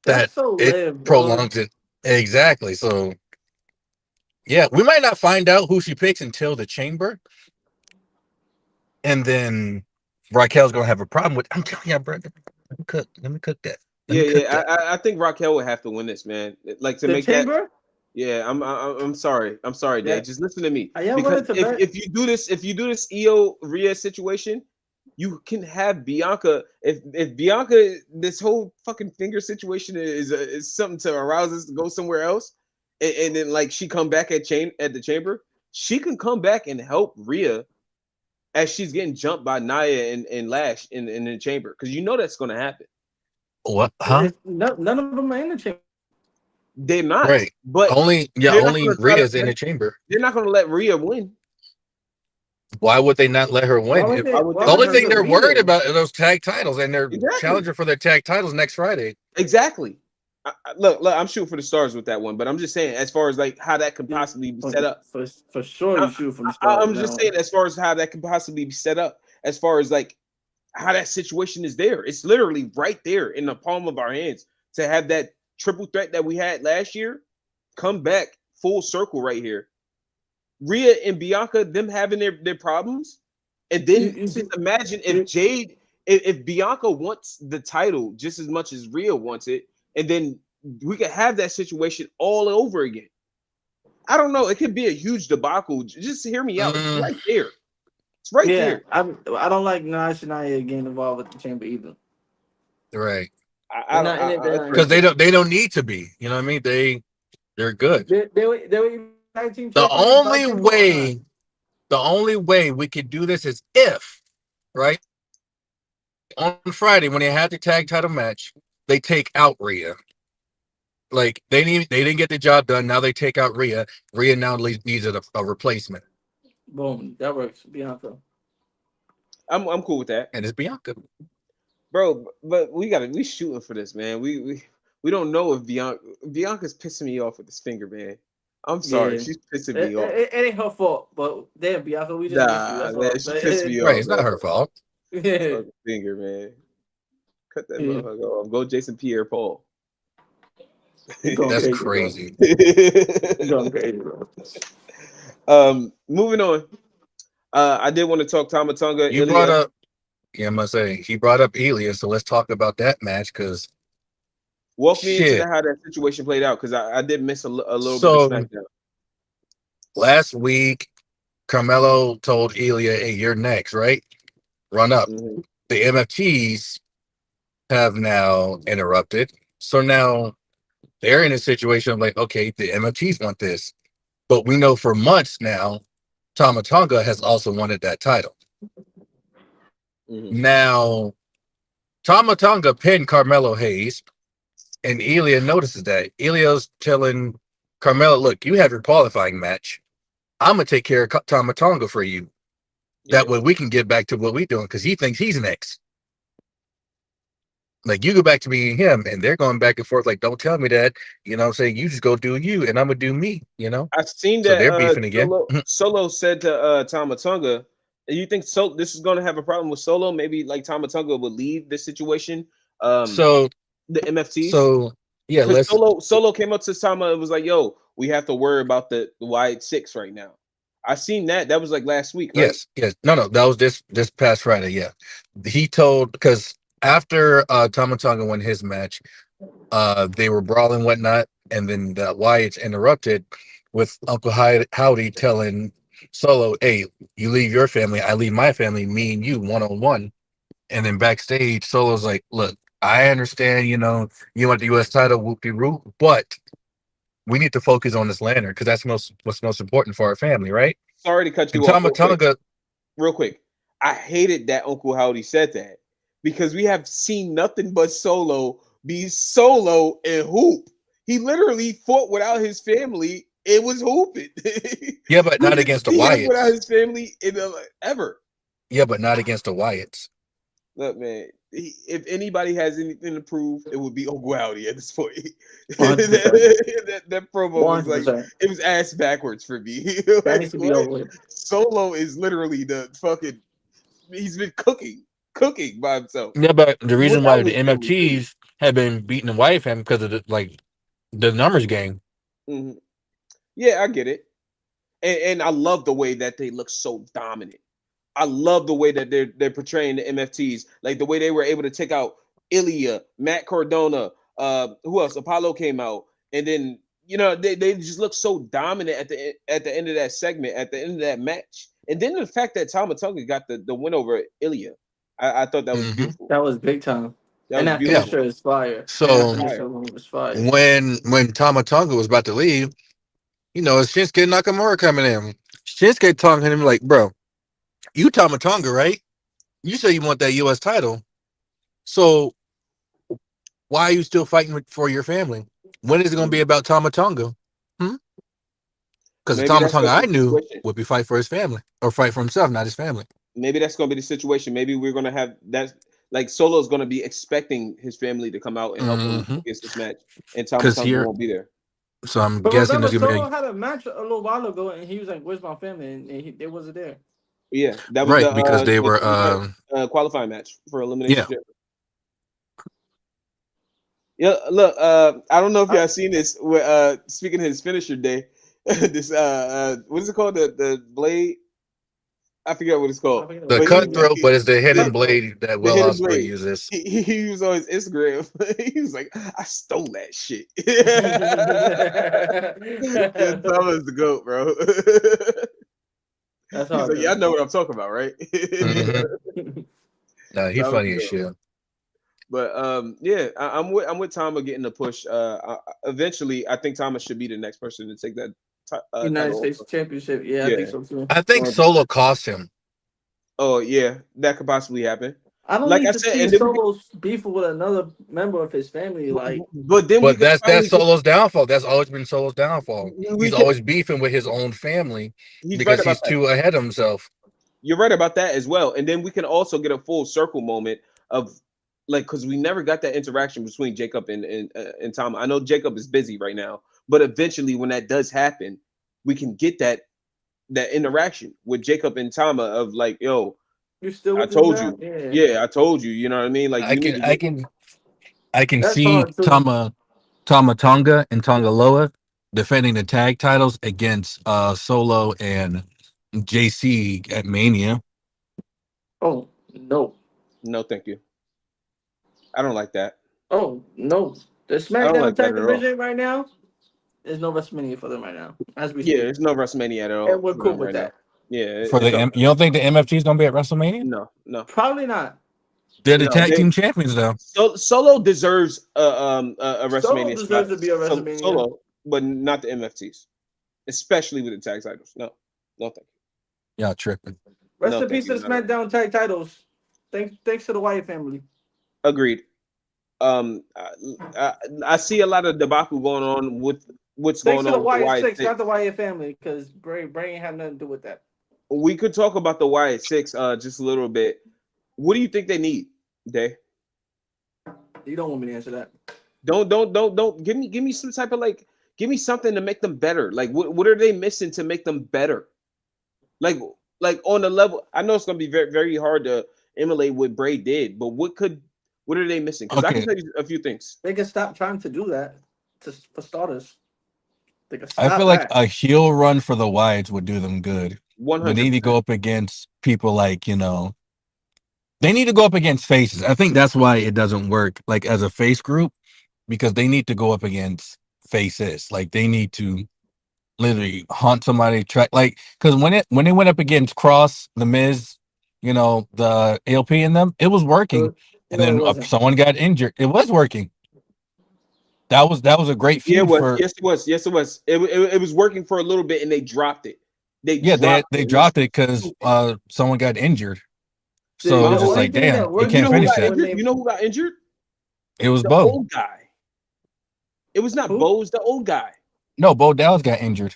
That's that so it live, bro. prolongs it. Exactly. So yeah, we might not find out who she picks until the chamber, and then Raquel's gonna have a problem with. I'm telling you, bro. Let me cook that. Let Yeah, me cook yeah. that. I think Raquel would have to win this, man. Like to The make that. chamber. Yeah, I'm sorry. I'm sorry, Jay. Yeah, Just listen to me are y'all because willing to bet? if you do this Io Rhea situation, you can have Bianca. If Bianca, this whole fucking finger situation is something to arouse us to go somewhere else, and then like she come back at the chamber, she can come back and help Rhea as she's getting jumped by Nia and Lash in the chamber because you know that's going to happen. What? Huh? None of them are in the chamber. They're not, Right. but Only they're not only going to try to. Rhea's in the chamber. They're not going to let Rhea win. Why would they not let her Why win? would If they? Why would Why they the would only let they her thing put win? they're Rhea worried in? about are those tag titles, and they're Exactly, challenging for their tag titles next Friday. exactly. Look, I'm shooting for the stars with that one, but I'm just saying as far as like how that could You, possibly be for, set up. for sure, I, you shoot from the start. I'm just saying Now, as far as how that could possibly be set up, as far as like how that situation is there. It's literally right there in the palm of our hands to have that triple threat that we had last year come back full circle right here. Rhea and Bianca, them having their problems, and then you see, just imagine if you, Jade, if Bianca wants the title just as much as Rhea wants it, and then we could have that situation all over again. I don't know. It could be a huge debacle. Just hear me out. It's Mm, right there. It's right Yeah, there. I don't like Naya getting involved with the chamber either. right. I, They're I, not in it. I, They're I not in Because it. think they don't need to be. You know what I mean? They're good. They were even tag team The champions by only Kemba or not? way the only way we could do this is if, right, on Friday when they had the tag title match, they take out Rhea. Like they didn't get the job done. Now they take out Rhea. Rhea now needs a replacement, Boom, that works. Bianca. I'm cool with that, and it's Bianca. bro. But we shooting for this, man. We don't know if Bianca's pissing me off with this finger, man. I'm sorry, Yeah, she's pissing me off. it ain't her fault. But damn, Bianca, we just missed you. Nah, That's man, all. she pissed me Right, off, it's not man. her fault. Yeah, Fucking finger, man. Cut that yeah. motherfucker off. Go Jason Pierre Paul. You going That's crazy, bro. crazy. You going crazy, bro. Moving on. I did want to talk Tamatonga, You brought Ilya. up, yeah, I must say, he brought up Elia, so let's talk about that match because Walk me into shit. how that situation played out because I did miss a little bit of So SmackDown. last week, Carmelo told Elia, "Hey, you're next, right? Run up." Mhm. The MFTs have now interrupted, so now they're in a situation of like, okay, the MFTs want this, but we know for months now, Tamatonga has also wanted that title. Mhm. Now, Tamatonga pinned Carmelo Hayes, and Elia notices that. Elia's telling Carmelo, look, you have your qualifying match. I'm going to take care of Tamatonga for you. That Yeah. way we can get back to what we're doing because he thinks he's next. Like, you go back to me and him, and they're going back and forth, like, don't tell me that. You know what I'm saying? You just go do you, and I'm going to do me, you know? I seen So that they're beefing again. Solo said to Tamatonga, you think this is gonna have a problem with Solo? Maybe like Tamatonga would leave this situation. Um, So, the MFTs. so yeah, Because let's, Solo came up to Tama and was like, "Yo, we have to worry about the wide six right now." I seen that. That was like last week, right? yes. No, that was this past Friday, yeah. He told, because after Tamatonga won his match, they were brawling whatnot, and then the Wyatts interrupted with Uncle Howdy telling Solo, "Hey, you leave your family, I leave my family, me and you 1-on-1." And then backstage, Solo's like, "Look, I understand, you want the U.S. title, whoop de whoop, but we need to focus on this lantern because that's what's most important for our family, right?" Sorry to cut And you off real quick. Tamatonga, Real quick. I hated that Uncle Howdy said that because we have seen nothing but Solo be Solo and hoop. He literally fought without his family. It was hooping. yeah, but We not didn't against the see him without Wyatts. his family ever. Yeah, but not against the Wyatts. Look, man. If anybody has anything to prove, it would be Uncle Howdy at this point. 100%. that promo was like 100%. it was ass backwards for me. That Like needs to be what? over with. Solo is literally the fucking. He's been cooking by himself Yeah, but the reason why without the his family too. MFTs have been beating the Wyatt family because of the numbers game. Mhm. Yeah, I get it, and I love the way that they look so dominant. I love the way that they're portraying the MFTs, like the way they were able to take out Ilya, Matt Cardona, who else? Apollo came out, and then they just look so dominant at the end of that segment, at the end of that match, and then the fact that Tamatonga got the win over Ilya, I thought that was Hmm. beautiful. That was big time. That And was that Yeah. beautiful. finisher is fire. And that So Fire. finisher was fire. when Tamatonga was about to leave, it's Shinsuke Nakamura coming in. Shinsuke talking to him like, bro, you Tamatonga, right? You say you want that U.S. title. So why are you still fighting for your family? When is it going to be Mhm. about Tamatonga? Hmm? Because the Maybe that's Tamatonga gonna be I the knew situation. would be fight for his family or fight for himself, not his family. Maybe that's gonna be the situation. Maybe we're gonna have that. Like Solo's gonna be expecting his family to come out and help him Hmm. against this match, and Because Tamatonga here, won't be there. so I'm But guessing remember, there's going to Solo be had a match a little while ago, and he was like, "Where's my family?" And they wasn't there. Yeah, that was right because they the were, triple threat qualifying match for yeah. elimination chamber. Yeah, look, I don't know if I, y'all seen this. Speaking of his finisher day, this what is it called? The blade. I forget what it's I called, forget what The but it's he called. was Yeah. cutthroat, but it's the hidden Cutthroat. blade that the Will hidden Ospreay blade. uses. He was on his Instagram. He was like, I stole that shit. Yeah, Thomas the goat, bro. That's He's hard like, yeah, I though. know what I'm talking about, right? Hmm. Nah, he Thomas funny the as goat. shit. But yeah, I'm with Tama getting the push. Eventually, I think Thomas should be the next person to take that United title. States Championship. Yeah, I think Yeah. so too. I think Um, Solo cost him. oh yeah, that could possibly happen. I don't Like need I to said, see and then we Solo's beef with another member of his family. Like, but then we But could that's finally get. Solo's downfall. That's always been Solo's downfall. We He's can. always beefing with his own family He's right because about he's that. too ahead of himself. You're right about that as well. And then we can also get a full circle moment of like because we never got that interaction between Jacob and Tom. I know Jacob is busy right now, but eventually when that does happen, we can get that interaction with Jacob and Tama of like, yo, you still I with this told guy? you. Yeah, Yeah, I told you. You know what I mean? Like I you need can to I get can I can that's see hard too. Tama Tonga and Tonga Loa defending the tag titles against Solo and JC at Mania. Oh no, no, thank you. I don't like that. oh no. The I don't SmackDown like that tag at all. division right now. There's no WrestleMania for them right now, as we Yeah, speak, there's no WrestleMania at and all we're for cool them with right now. that. Yeah, For it's okay. you don't think the MFT is gonna be at WrestleMania? No, no, Probably not. They're the no. tag They team champions though. Solo deserves a Solo WrestleMania spot. deserves to be a WrestleMania. Solo, but not the MFTs, especially with the tag titles. No, no, thank Y'all tripping. you. Rest No, in thank peace to you. the Not at all. SmackDown tag titles. Thanks to the Wyatt family. Agreed. I see a lot of debacle going on with what's Thanks going to on the with the Wyatt Wyatt Six, Six. not the Wyatt family, because Bray ain't have nothing to do with that. We could talk about the Wyatt Six just a little bit. What do you think they need, Day? You don't want me to answer that. Don't give me some type of like give me something to make them better. Like what are they missing to make them better? Like like on the level. I know it's gonna be very very hard to emulate what Bray did, but what are they missing? Because I can Okay, tell you a few things. They can stop trying to do that. For starters, they can I feel stop like that. a heel run for the Wyatts would do them good, One but they hundred need to percent. go up against people like they need to go up against faces. I think that's why it doesn't work like as a face group because they need to go up against faces. Like they need to literally haunt somebody track like because when they went up against Cross, the Miz, the ALP in them, it was working, and No, it then wasn't. someone got injured. It was working. That was a great Yeah, it feud was. for Yes, it was. Yes, it was. It was working for a little bit, and they dropped it. They yeah dropped they it. It was dropped it because stupid. someone got injured. So The it's just Um, only like thing that damn, you worked you can't know who was finish got that. when injured? they You know who got injured? It was The Bo. old guy. It was not who? Bose. The old guy. No, Bo Dallas got injured.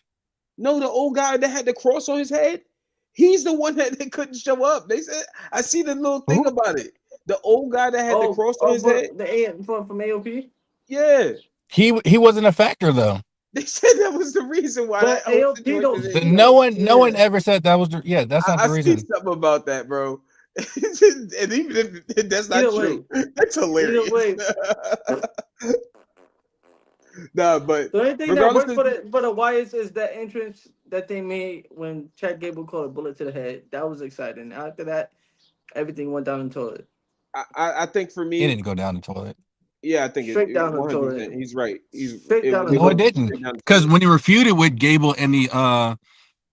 No, the old guy that had the cross on his head. He's the one that they couldn't show up. They said, I see the little thing Who? about it. The old guy that had the Oh, cross on oh, his head. but the A from AOP. Yeah. He wasn't a factor though. They said that was the reason why that But whole AOP situation don't. didn't The, go. no one Yeah. ever said that was that's not I the see reason. something about that, bro. And even if that's not Either way, true, that's either hilarious. way. Nah, but The only thing that regardless worked of for the Wyatts is that entrance that they made when Chad Gable called a bullet to the head. That was exciting. After that, everything went down the toilet. I think for It me, didn't go down the toilet. yeah, I think Straight down the 100%. toilet. He's right. Straight down the It No, it went toilet. didn't. straight down the Because toilet. when he refuted with Gable and the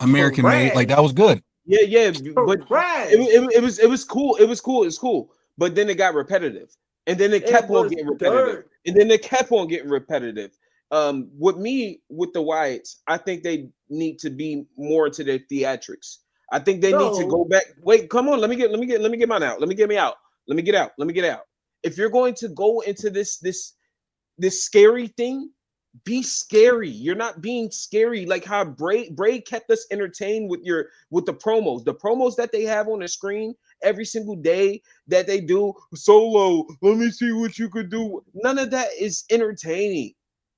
American made, like that Trash. was good. Yeah, yeah, but Trash. it was cool. But then it got repetitive, and then it It kept on was getting repetitive, dirt. and then it kept on getting repetitive. With me with the Wyatts, I think they need to be more into their theatrics. I think they need to So go back. Wait, come on, let me get mine out. Let me get me out. Let me get out. Let me get out. If you're going to go into this scary thing, be scary. You're not being scary like how Bray kept us entertained with the promos. The promos that they have on the screen every single day that they do solo. Let me see what you could do. None of that is entertaining.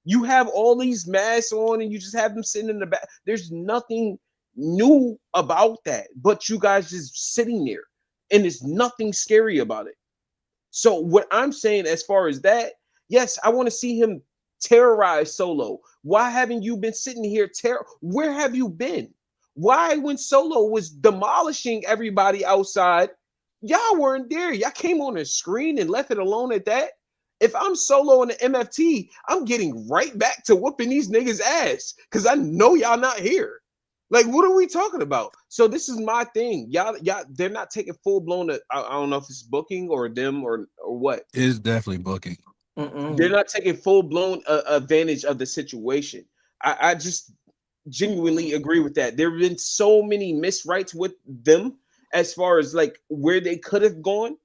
You have all these masks on and you just have them sitting in the back. There's nothing new about that, but you guys just sitting there, and there's nothing scary about it. So what I'm saying as far as that, yes, I want to see him terrorize Solo. Why haven't you been sitting here? Where have you been? Why, when Solo was demolishing everybody outside, y'all weren't there? Y'all came on the screen and left it alone at that. If I'm Solo in the MFT, I'm getting right back to whooping these niggas' ass because I know y'all not here. Like, what are we talking about? So this is my thing. Y'all, they're not taking full blown. I don't know if it's booking or them or what. It's definitely booking. They're not taking full blown advantage of the situation. I just genuinely agree with that. There have been so many misrights with them as far as like where they could have gone,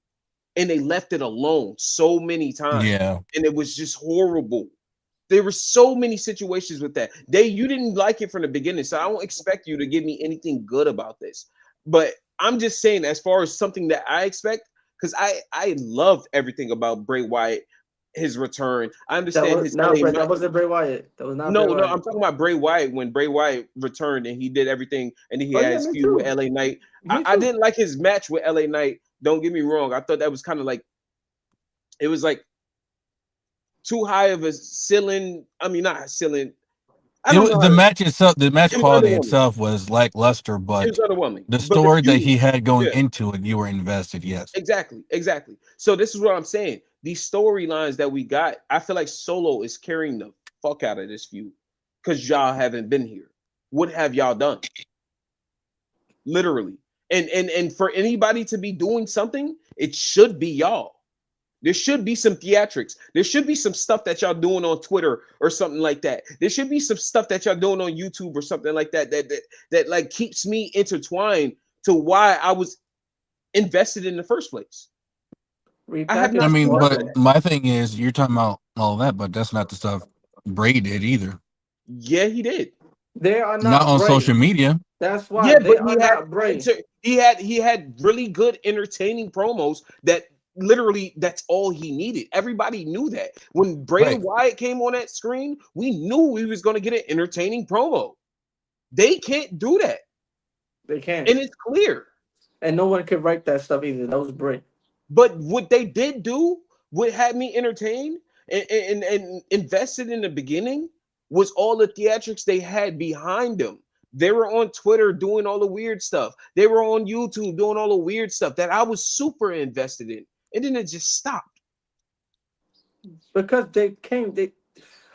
and they left it alone so many times, Yeah. and it was just horrible. There were so many situations with that. You didn't like it from the beginning, so I don't expect you to give me anything good about this. But I'm just saying, as far as something that I expect, because I love everything about Bray Wyatt, his return. I That understand was his not LA. Bray. That wasn't Bray Wyatt. That was not Bray No, I'm Wyatt. talking about Bray Wyatt when Bray Wyatt returned and he did everything, and then he Oh had yeah, his me feud with too. LA Knight. Me I too. didn't like his match with LA Knight. Don't get me wrong. I thought that was kind of like, it was like too high of a ceiling. I mean, not ceiling. I don't know how The to. match itself, the match It was quality underwhelming. itself was lackluster, It but was underwhelming. the But the story that feud, he had going yeah, into it, you were invested. Yes. exactly. So this is what I'm saying. These storylines that we got, I feel like Solo is carrying the fuck out of this feud because y'all haven't been here. What have y'all done? Literally. And for anybody to be doing something, it should be y'all. There should be some theatrics. There should be some stuff that y'all doing on Twitter or something like that. There should be some stuff that y'all doing on YouTube or something like that that like keeps me intertwined to why I was invested in the first place. I have I not Repackaged seen mean, none Squad. of but that. my thing is, you're talking about all that, but that's not the stuff Bray did either. Yeah, he did. They are Not not on Bray. social media. That's why Yeah, they but are not Bray. he had really good entertaining promos that literally that's all he needed. Everybody knew that. When Bray Right. Wyatt came on that screen, we knew he was going to get an entertaining promo. They can't do that. They can't, And it's clear. and no one could write that stuff either. That was Bray. But what they did do, what had me entertained and invested in the beginning, was all the theatrics they had behind them. They were on Twitter doing all the weird stuff. They were on YouTube doing all the weird stuff that I was super invested in. And then it just stopped. Because they came. They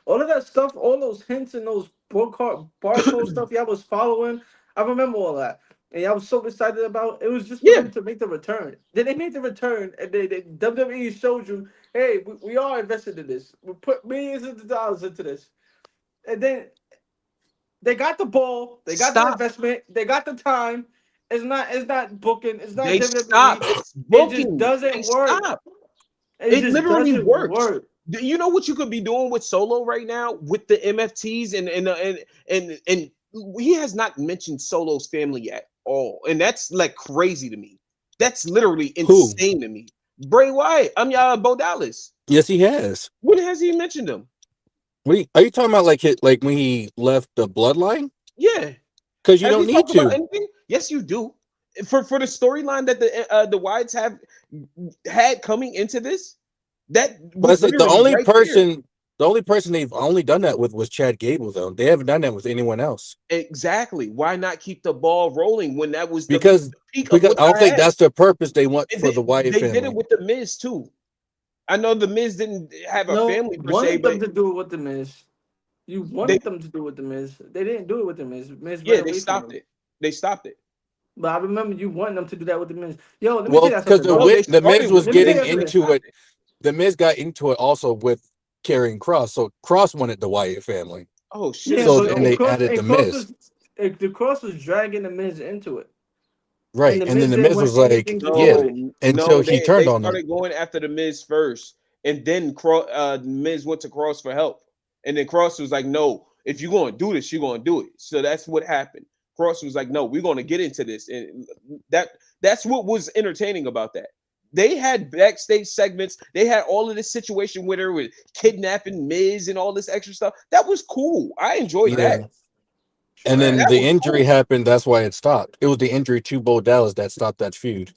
all of that stuff, all those hints and those barcode stuff y'all was following. I remember all that. And I was so excited about it. Was just for Yeah, them to make the return. Then they made the return, and they WWE showed you, hey, we are invested in this. We put millions of dollars into this, and then they got the ball, they got the stop. investment, they got the time. It's not booking, it's not They stopped. WWE. It's It just booking. They doesn't work. stopped. It It just literally doesn't works. work. You know what you could be doing with Solo right now with the MFTs and he has not mentioned Solo's family at all, and that's like crazy to me. That's literally Who? insane to me. Bray Wyatt, y'all Bo Dallas. Yes, he has. When has he mentioned them? Are you talking about like when he left the bloodline? Yeah, Because you has don't he need talked about to. anything? Yes, you do. For the storyline that the Wyatts have had coming into this, that But was it's like literally right there. the only person they've only done that with was Chad Gable, though. They haven't done that with anyone else. Exactly. Why not keep the ball rolling when that was the Because peak of what I don't I think had? that's the purpose they want And for the Wyatt they did it family. with the Miz too. I know the Miz didn't have a No, family per se, wanted but them to do it with the Miz. You they wanted them to do it with the Miz. They didn't do it with the Miz. Miz ran yeah they away from stopped them. it. They stopped it. But I remember you wanting them to do that with the Miz. Yo, let me tell Well, you because something, No, bro. they The Miz started was with Let me it tell getting you and then they something. into stopped it. it. The Miz got into it also with carrying Cross. So Cross wanted the Wyatt family. Oh shit, Yeah, is So but that and and they cross added the and cross Miz. was the cross was dragging the Miz into it, and Right. the And then Miz the didn't Miz want was like, anything to do yeah, with it. until No, he they turned on them. started going after the Miz first, and then Miz went to Cross for help, and then Cross was like, "No, if you're going to do this, you're going to do it." So that's what happened. Cross was like, "No, we're going to get into this," and that's what was entertaining about that. They had backstage segments. They had all of this situation with her with kidnapping Miz and all this extra stuff. That was cool. I enjoyed that. Yeah. And then That Trash. the was injury cool. happened. That's why it stopped. It was the injury to Bo Dallas that stopped that feud.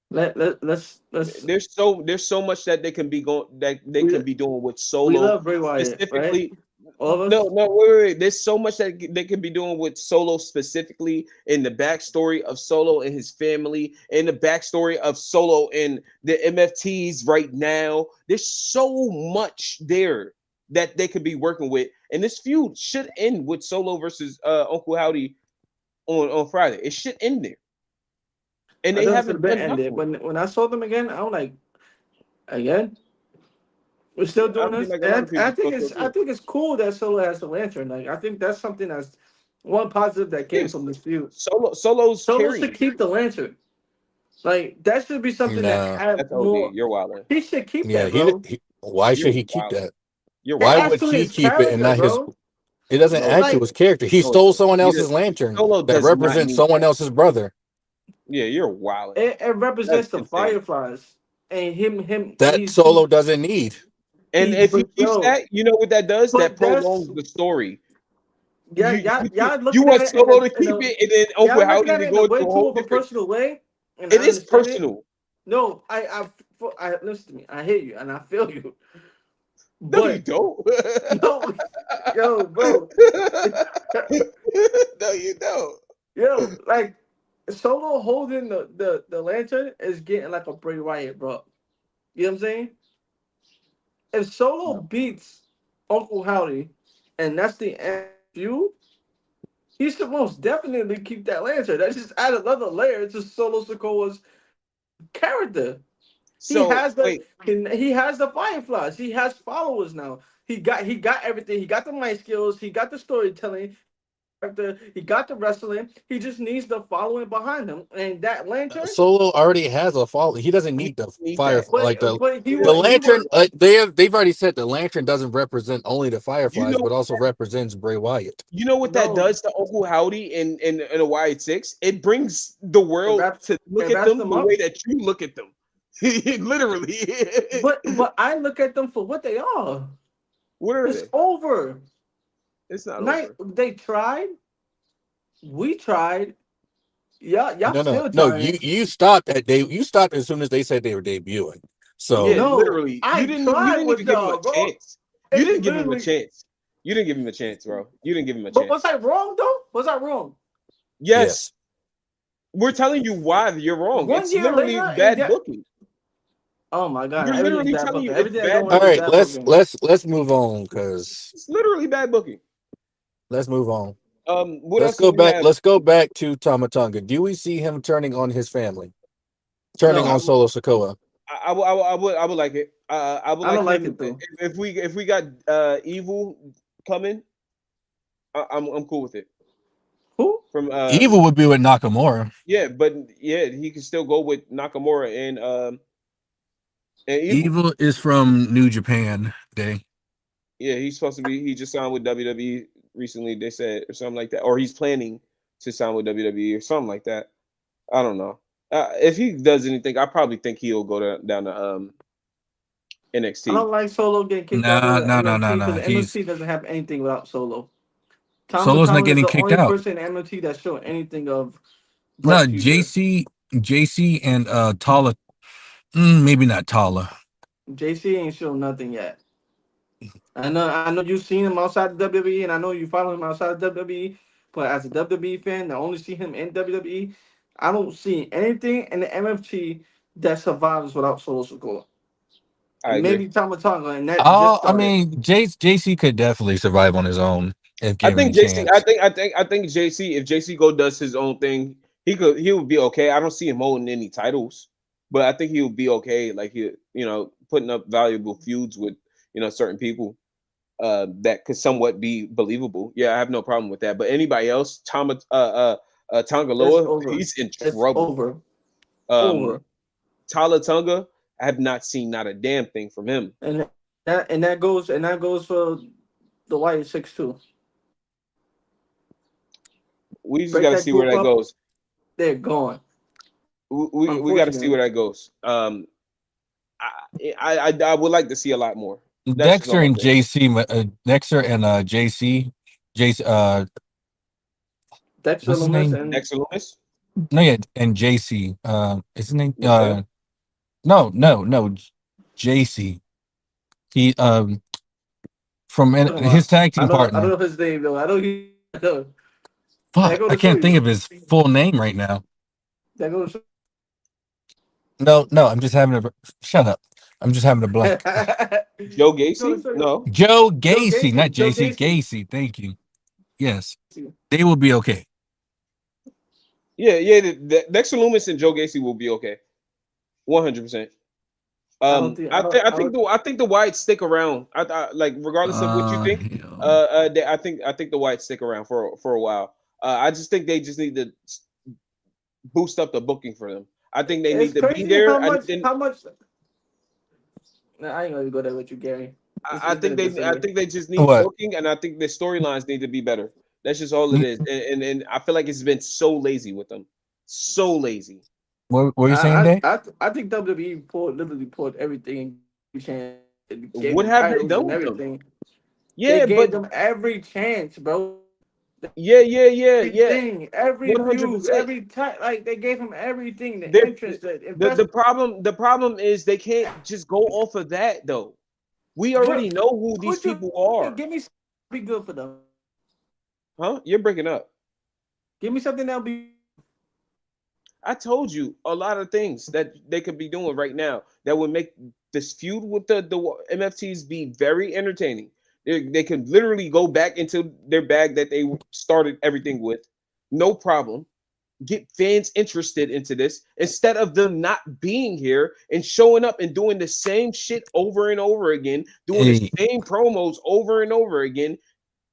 Let's There's so much that they can be going that they we can be doing with we Solo love Bray Wyatt, right? specifically. All of No, us. no, wait. There's so much that they could be doing with Solo specifically in the backstory of Solo and his family, and the backstory of Solo and the MFTs right now. There's so much there that they could be working with, and this feud should end with Solo versus Uncle Howdy on Friday. It should end there, and I they thought it should haven't have been done ended. nothing. When I saw them again, I was like, again, we're still I doing feel this. like a lot And of I people think thought so I too. think it's cool that Solo has the lantern. Like I think that's something that's one positive that came Yes, from this feud. Solo's Solo should carrying. keep the lantern. Like that should be something that Nah, add That's OD. more. You're wilding. He should keep yeah, that, bro. why You're should he keep wilding. that? You're That Why wilding. would adds to he his keep it and character, not his? bro. It doesn't No, it add to Like his doesn't. character. He No, it stole doesn't. someone else's lantern Solo that does not represents need someone that. else's brother. Yeah, you're wilding. it That's represents the insane. Fireflies, and him. That Solo doesn't need. And if he But keeps yo, that, you know what that does? That but that's prolongs the story. yeah, y'all You looking at want it in Solo to in keep a it, and then Uncle y'all looking Howdy at to it in go a into way a too whole of a different. personal way, and It I is understand it. personal. No, I listen to me. I hear you and I feel you. No, you But don't. yo, yo, bro, No, you don't. yo, like Solo holding the lantern is getting like a Bray Wyatt, bro. You know what I'm saying? If Solo No. beats Uncle Howdy, and that's the end of the feud, he should most definitely keep that lantern. That just add another layer to Solo Sokoa's character. He So has the wait, he has the Fireflies. He has followers now. He got everything. He got the mic skills. He got the storytelling. Character. He got the wrestling. He just needs the following behind him. And that lantern, Solo already has a fall. He doesn't he need the need fire that. like but he He the would doesn't he need that, lantern. would bro. They've already said the lantern doesn't represent only the You Fireflies, know but also represents Bray Wyatt. You know what that no does to Uncle Howdy in a Wyatt Six? It brings the it world wraps to look it at wraps them them the way up. that you look at them. Literally. But I look at them for what they are. What are It's they? over. It's not Night over. they tried. We tried. Y'all No, no, still no. trying. You stopped at they. You stopped as soon as they said they were debuting. Yeah, So No, literally. I You tried didn't even with give him y'all, a bro. chance. You It's didn't give him a literally. chance. You didn't give him a chance, bro. You didn't give him a But was chance. I wrong though? Was I wrong? yes. Yes, we're telling you why you're wrong. One It's year literally later, and bad that. booking. Oh my god! We're Everything's literally bad telling you booking. it's Everything that bad go on All is booking. right. bad booking. Let's move on because It's literally bad booking. let's move on. What else do we have? Let's go back to Tamatonga. Do we see him turning on his family? Turning No, on Solo Sokoa? I would like it. I would I like don't like him it though. if we got evil coming. I'm cool with it. Who? From Evil would be with Nakamura. yeah, but yeah, he can still go with Nakamura and evil. Evil is from New Japan Day. Yeah, he's supposed to be. He just signed with WWE recently. They said or something like that, or he's planning to sign with WWE or something like that. I don't know. If he does anything, I probably think he'll go down to I NXT. don't like Solo getting kicked out of Nah, the no, no, no, MFT because no. the He's MFT doesn't have anything without Solo. Tama Solo's not Tonga is getting the kicked only out. person in MFT that showed anything of No, bright future. JC and Tala. Maybe not Tala. JC ain't shown nothing yet. I know you've seen him outside the WWE, and I know you follow him outside the WWE. But as a WWE fan, I only see him in WWE. I don't see anything in the MFT that survives without Solo Sikoa. I And agree. maybe Tama Tonga, and that just I started. mean, JC could definitely survive on his own if I given a think JC. chance. I think JC. If JC go does his own thing, he would be okay. I don't see him holding any titles, but I think he would be okay. Like he, putting up valuable feuds with certain people that could somewhat be believable. Yeah, I have no problem with that. But anybody else, It's Tangaloa, over. he's in It's trouble. over. Um, Over. Tala Tunga, I have not seen not a damn thing from him. And that goes for the White Six too. We just Break got to that see where group that up, goes. they're gone. We got to see where Unfortunately. that goes. I would like to see a lot more. That's just Dexter all I'm and saying. Dexter and JC, Dexter what's his Lumis name? and Dexter Loomis, No, yeah, and JC. Is his name? Mateo. No, JC. He from Talking his about. tag I team know. I partner. know his name though. I know he. That Fuck, go I to show can't think you. of his full name right now. That go to show. No, I'm just having a shut up. I'm just having a blank. Joe Go to Gacy? show you. No. Joe Joe Gacy, not Gacy. Joe JC. Gacy. Gacy. Thank you. Yes, they will be okay. Yeah. The Dexter Loomis and Joe Gacy will be okay. 100%. I don't think. I don't. I don't. I think the Whites stick around. Like regardless of what you think. Hell. I think the Whites stick around for a while. I just think they just need to boost up the booking for them. I think they It's need to be crazy how there. much. How much. Nah, I ain't gonna go there with you, Gary. It's gonna I disagree. think they just need What? booking, and I think the storylines need to be better. That's just all it You- is. And I feel like it's been so lazy with them, so lazy. What were you saying, I Day? I I, I think WWE literally poured everything in chance and gave What them have they titles done and with them? everything. They Yeah, gave but them every chance, bro. yeah. Everything, every 100%. feud, every time. Like they gave him everything. The They're, interest, the investment. the problem is they can't just go off of that though. We already What? know who these What you people are. give me? Something be good for them. Huh? You're breaking up. Give me something that'll be. I told you a lot of things that they could be doing right now that would make this feud with the MFTs be very entertaining. They could literally go back into their bag that they started everything with, no problem. Get fans interested into this instead of them not being here and showing up and doing the same shit over and over again, doing the Hey, same promos over and over again.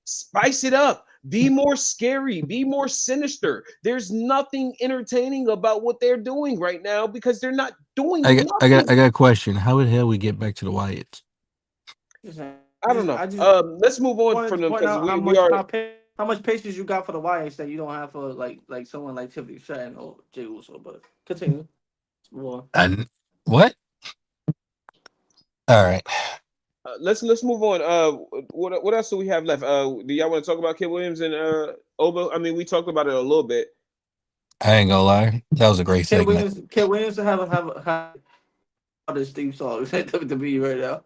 Spice it up. Be more scary. Be more sinister. There's nothing entertaining about what they're doing right now because they're not doing I nothing. got a question. How the hell we get back to the Wyatts? I don't know. I just Let's move on wanted from to them point because out we are. how much patience you got for the Wyatts that you don't have for like someone like Tiffany Stratton or Jay Uso. But continue. More. And what? All right. Let's move on. What else do we have left? Do y'all want to talk about Kid Williams and Obo? I mean, we talked about it a little bit. I ain't gonna lie. That was a great segment. Kid Williams to have this theme song at WWE right now.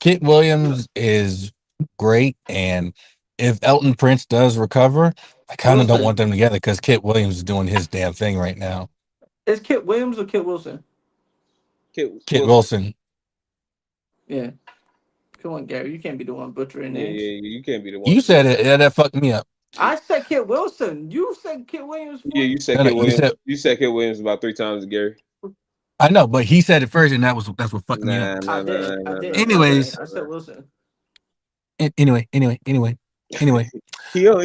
Kit Williams is great, and if Elton Prince does recover, I kind of don't Wilson. want them together because Kit Williams is doing his damn thing right now. Is Kit Williams or Kit Wilson? Kid Kit Wilson. Wilson. Yeah. Come on, Gary. You can't be the one butchering names. Yeah. You can't be the one. You said it. Yeah, that fucked me up. I said Kit Wilson. You said Kit Williams Yeah, for you you. said No, no, Kid you Williams. said You said Kid Williams about 3 times, Gary. I know, but he said it first, and that's what fucked me up. Nah, I nah, nah, didn't. nah, I nah, didn't. nah, I nah, didn't. Anyways, I nah, said nah. Wilson. Anyway. He'll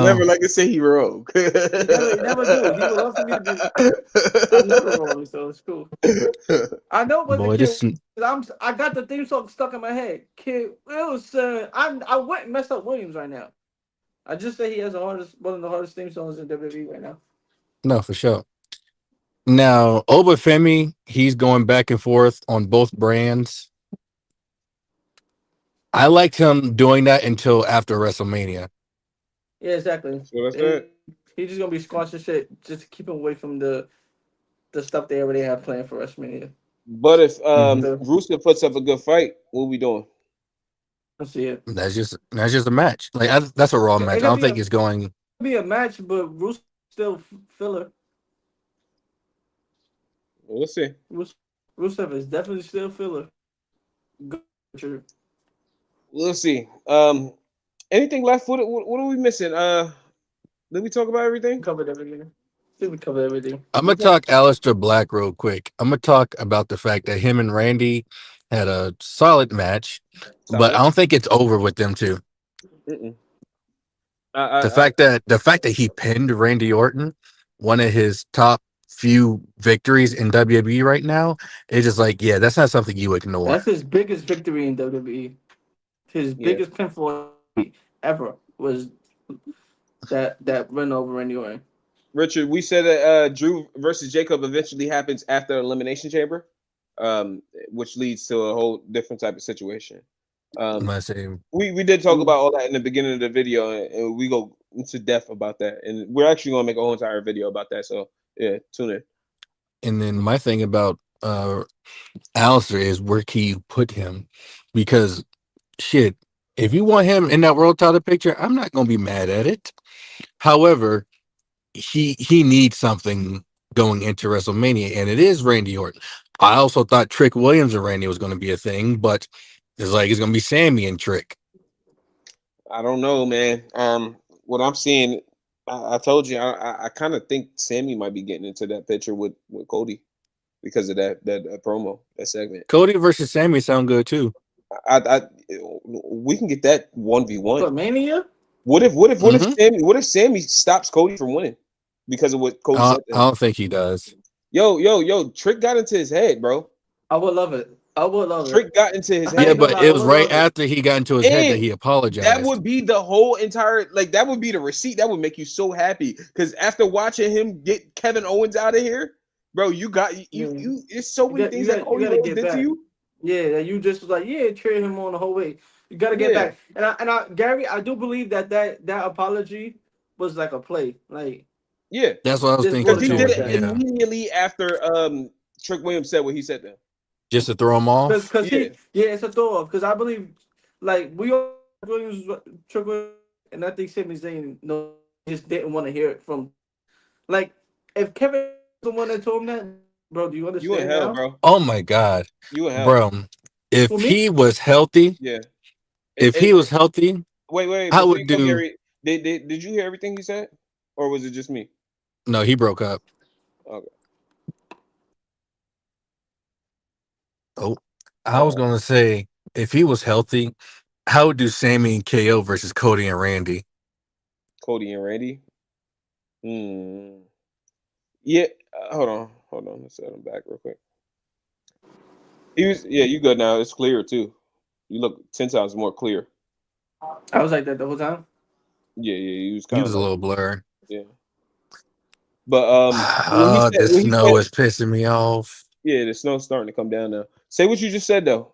never like to say he wrong. He never do. He would love for me to be. I'm never wrong, so it's cool. I know it wasn't Boy, Kid. this I got the theme song stuck in my head. Kid Wilson. I went and messed up Williams right now. I just say he has one of the hardest theme songs in WWE right now. no for sure. Now, Obafemi, he's going back and forth on both brands. I liked him doing that until after WrestleMania. Yeah, exactly. So that's that. He's just gonna be squashing shit just to keep him away from the stuff they already have planned for WrestleMania. But if Mhm. Rooster puts up a good fight, what we doing? I see it. That's just a match. Like that's a Raw match. It I could don't think it's going. be a match, but Rusev still filler. We'll see. Rusev is definitely still filler. Good. We'll see. Anything left? What are we missing? Did we talk about everything? Covered everything. I think we covered everything. I'm We gonna talk- talk Aleister Black real quick. I'm gonna talk about the fact that him and Randy had a solid match, but I Solid. don't think it's over with them two. Mm-mm. The fact that he pinned Randy Orton, one of his top few victories in WWE right now, is just like, yeah, that's not something you ignore. That's his biggest victory in WWE. His Yeah. biggest pinfall ever was that run over Randy Orton. Richard, we said that Drew versus Jacob eventually happens after Elimination Chamber, which leads to a whole different type of situation. I'm gonna say, We did talk about all that in the beginning of the video, and we go into depth about that, and we're actually gonna make a whole entire video about that. So yeah, tune in. and then my thing about Alistair is where can you put him? because shit, if you want him in that world title picture, I'm not gonna be mad at it. However, he needs something going into WrestleMania, and it is Randy Orton. I also thought Trick Williams and Randy was gonna be a thing, but it's gonna be Sammy and Trick. I don't know, man. What I'm seeing, I told you, I kind of think Sammy might be getting into that picture with Cody because of that promo, that segment. Cody versus Sammy sound good too. I we can get that 1v1. For Mania, Mm-hmm. What if Sammy stops Cody from winning because of what Cody said to I him? don't think he does. Yo, Trick got into his head, bro. I would love it. I would love it. Trick got into his I Yeah, ain't head, gonna but lie, it I was would right love it. after he got into his head that and he that apologized. would be the whole entire, like, that would be the receipt. That would make you so happy because after watching him get Kevin Owens out of here, bro, you got Yeah. you. It's so You many got things you that got you Cody got to Rhodes get did to back. you. Yeah, that you just was like, yeah, cheer him on the whole way. You got to get Yeah, back. And I, Gary, I do believe that apology was like a play. Like yeah, That's what I was this boy because thinking to he go did too. with it that. Yeah, immediately after Trick Williams said what he said to him. just to throw him off. Cause Yeah, it's a throw off. Cause I believe, like we all Williams, Trick Williams, and I think Sami Zayn no just didn't want to hear it from. Like if Kevin was the one that told him that, bro, do you you in understand hell, now? bro. Oh my god, You in hell. bro! If For me, he was healthy, Yeah. if he was healthy, Wait. I Before would you go, do. Gary, did you hear everything he said, or was it just me? No, he broke up. Okay. Oh, I was gonna say if he was healthy, how would do Sammy and KO versus Cody and Randy? Cody and Randy. Hmm. Yeah. Hold on. Let's set him back real quick. He was. Yeah, you good now. It's clear too. You look 10 times more clear. I was like that the whole time. Yeah. He was He kind of was a like, little blur. yeah. But Oh, the when he snow said, is pissing me off. yeah, the snow's starting to come down now. Say what you just said though.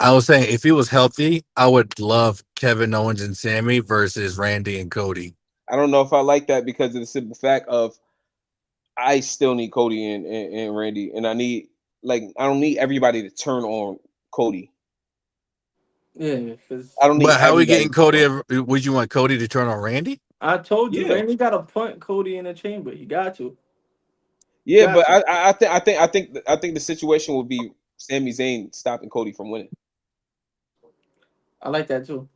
I was saying if he was healthy, I would love Kevin Owens and Sammy versus Randy and Cody. I don't know if I like that because of the simple fact of I still need Cody and Randy, and I don't need everybody to turn on Cody. Yeah, because I don't need But how are we everybody getting to turn Cody? on. Would you want Cody to turn on Randy? I told you, Yeah, Randy got to punt Cody in the chamber. He got to. yeah, Got but to. I think the situation would be Sami Zayn stopping Cody from winning. I like that too.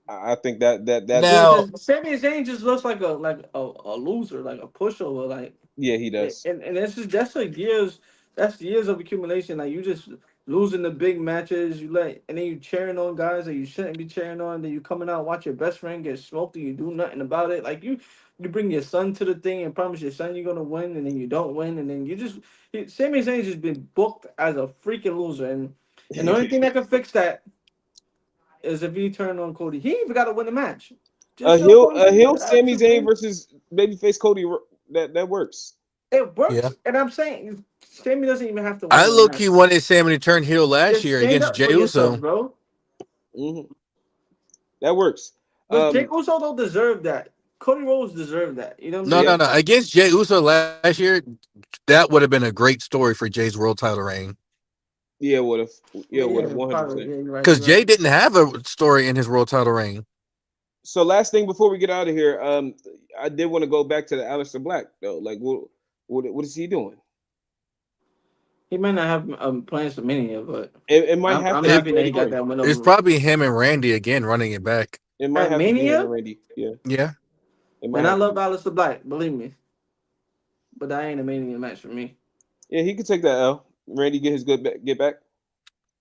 I think that Yeah, Now, because Sami Zayn just looks like a loser, like a pushover, like yeah, he does. and that's years of accumulation. Like you just losing the big matches, and then you cheering on guys that you shouldn't be cheering on. Then you coming out watch your best friend get smoked and you do nothing about it. Like you bring your son to the thing and promise your son you're gonna win, and then you don't win, and then Sami Zayn just been booked as a freaking loser, and the only thing that can fix that is if he turned on Cody. He even got to win the match. Just show Cody A some heel good Sami attitude, Zayn man. versus babyface Cody, that works. It yeah, works, and I'm saying Sammy doesn't even have to win I the low match. key wanted Sammy to turn heel last Just year stand against up Jey for yourself, Uso. bro. Hmm. That works. Because Jake Um, Uso don't deserve that. Cody Rhodes deserved that. You know what I'm No, yeah, saying? no, no. Against Jey Uso last year, that would have been a great story for Jay's world title reign. yeah, would have, would have Yeah, 100%. probably. Yeah, you're right. Because You're right. Jay didn't have a story in his world title reign. So last thing before we get out of here, I did want to go back to the Aleister Black though. Like, what is he doing? He might not have plans for Mania, but It might I'm have I'm to be It, happy that he Randy got Orton. that win it's over probably him and Randy again running it back. It might at have to be him and Mania. Randy. Yeah, Yeah. it might And I have to love be. Aleister Black, believe me, but that ain't a Mania match for me. Yeah, he could take that L. Randy get his get back.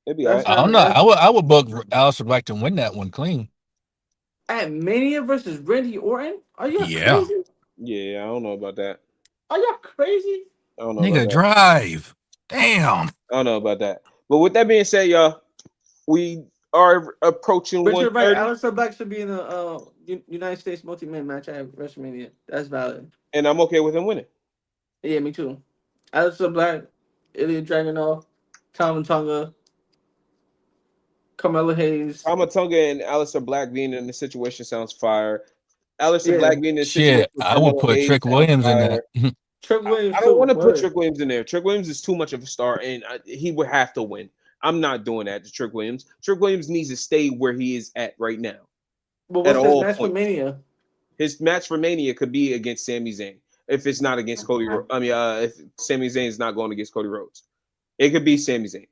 It'd be all That's right. I don't not know. that's I would book Aleister Black to win that one clean. at Mania versus Randy Orton. Are you Yeah. crazy? Yeah, I don't know about that. Are you crazy? I don't know about Nigga, that. drive. Damn. I don't know about that. But with that being said, y'all, we are approaching But you're right. 130, Aleister Black should be in a United States multi-man match at WrestleMania. That's valid. and I'm okay with him winning. Yeah, me too. Aleister Black, Ilya Dragunov, Tom Tonga, Carmelo Hayes. Tamatonga and Aleister Black being in the situation sounds fire. Aleister Yeah, Black being in the situation Shit. with I would Carmelo put Hayes Trick sounds Williams in that. fire. Trick Williams I don't too. want to put Word. Trick Williams in there. Trick Williams is too much of a star, and he would have to win. I'm not doing that to Trick Williams. Trick Williams needs to stay where he is at right now. But At what's this all match for points. Mania? His match for Mania could be against Sami Zayn. If it's not against Cody, if Sami Zayn is not going against Cody Rhodes, it could be Sami Zayn.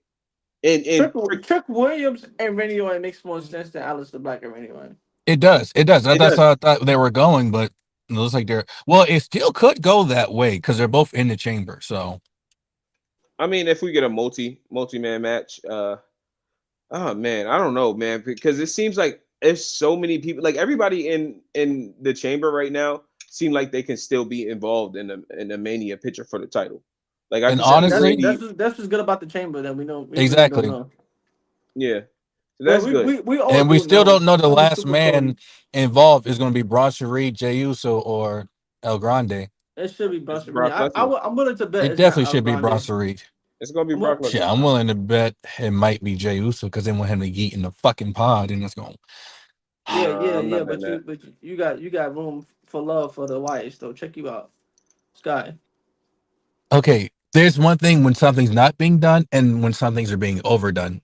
And Trick Williams and Randy Orton makes more sense than Aleister Black and Randy Orton. It does. It That's does. how I thought they were going, but it looks like they're it still could go that way because they're both in the chamber. So I mean, if we get a multi-man match, oh man, I don't know, man, because it seems like there's so many people, like everybody in the chamber right now seem like they can still be involved in the Mania picture for the title. Like I And can see honestly- Randy, That's what's good about the chamber that we know. We Exactly. Really don't know. yeah, so Well, that's good. We all and we do still know. don't know the Only last Super man Cody. involved is going to be Bronson Reed, Jey Uso, or El Grande. It should be Bronson Brock Reed. Lesnar. I'm willing to bet It it's definitely not should be Al Grande. Bronson Reed. It's gonna be I'm Brock a- Shit, Lesnar. I'm willing to bet it might be Jey Uso because they want him to yeet in the fucking pod, and it's going. I'm not But betting you got room for love for the Wyatts though. Check you out, Sky. Okay, there's one thing when something's not being done and when some things are being overdone.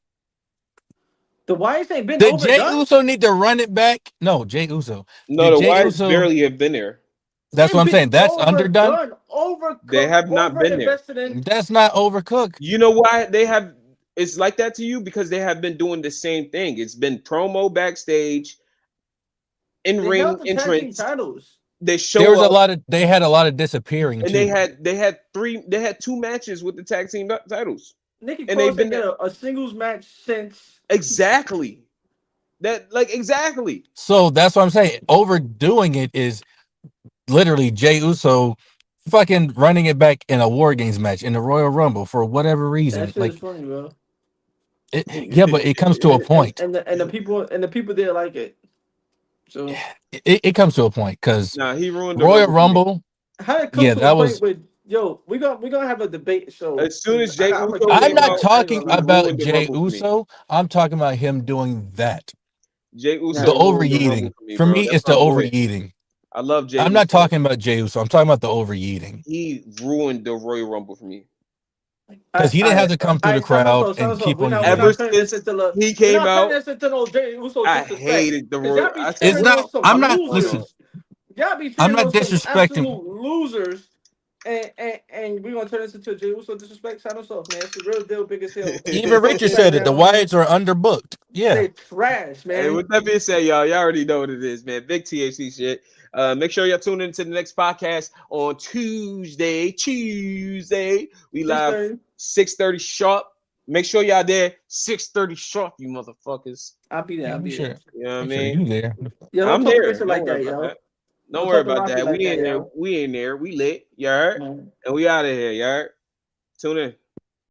The Wyatts ain't been Did Jey overdone. Uso need to run it back? No, Jey Uso. No, Did the Jey Wyatts Uso? barely have been there. That's what I'm saying. That's underdone. Overcooked. They have not been there. Overinvested in. That's not overcooked. You know why they have? It's like that to you because they have been doing the same thing. It's been promo backstage, in They ring held the tag team entrance. titles. They show There was up, they had a lot of disappearing and too. they had 2 matches with the tag team titles. Nikki And they've Cross been ain't get a singles match since. Exactly. Exactly. So that's what I'm saying. Overdoing it is literally Jey Uso fucking running it back in a War Games match in the Royal Rumble for whatever reason. That shit is funny, bro. Yeah, but it comes to a point. And the people there like it. So It comes to a point because Nah, he ruined the Royal Rumble. Rumble. how it comes Yeah, to that a point was. with we gonna have a debate show. As soon as Jey I'ma Uso give you I'm came a- not out, talking he about ruined the Jey Rumble for me. Uso. I'm talking about him doing that. Jey Uso Nah. The ruined the overeating. Rumble for me, For bro. me, That's it's the my boy. overeating. I love Jey I'm not Uso. talking about Jey Uso. I'm talking about the overeating He ruined the Royal Rumble for me. because he didn't have to come through the crowd and keep on. Ever We're not turning this since into he came out, this into no Jey Uso I disrespect. hated the 'Cause Royal. y'all be I cheering It's not- on some I'm not- losers. listen. Y'all be I'm cheering not on some disrespecting- absolute losers. And we're gonna turn this into a Jey Uso disrespect. Sign us off, man. It's the real deal, big as hell. Even Richard said it. The Wyatts are underbooked. Yeah. They trash, man. Hey, with that being said, y'all already know what it is, man. Big THC shit. Make sure y'all tune in to the next podcast on Tuesday. We live 6:30 sharp. Make sure y'all there 6:30 sharp, you motherfuckers. I'll be there. I'll be there. You know what I Make sure mean? you there. Yo, I'm don't talk there. to like Don't that, worry about yo. that. Don't Don't worry talk to about Rocky that. like We that, in there. yo. We in there. We lit. You heard? Man. And we out of here. You heard? Tune in.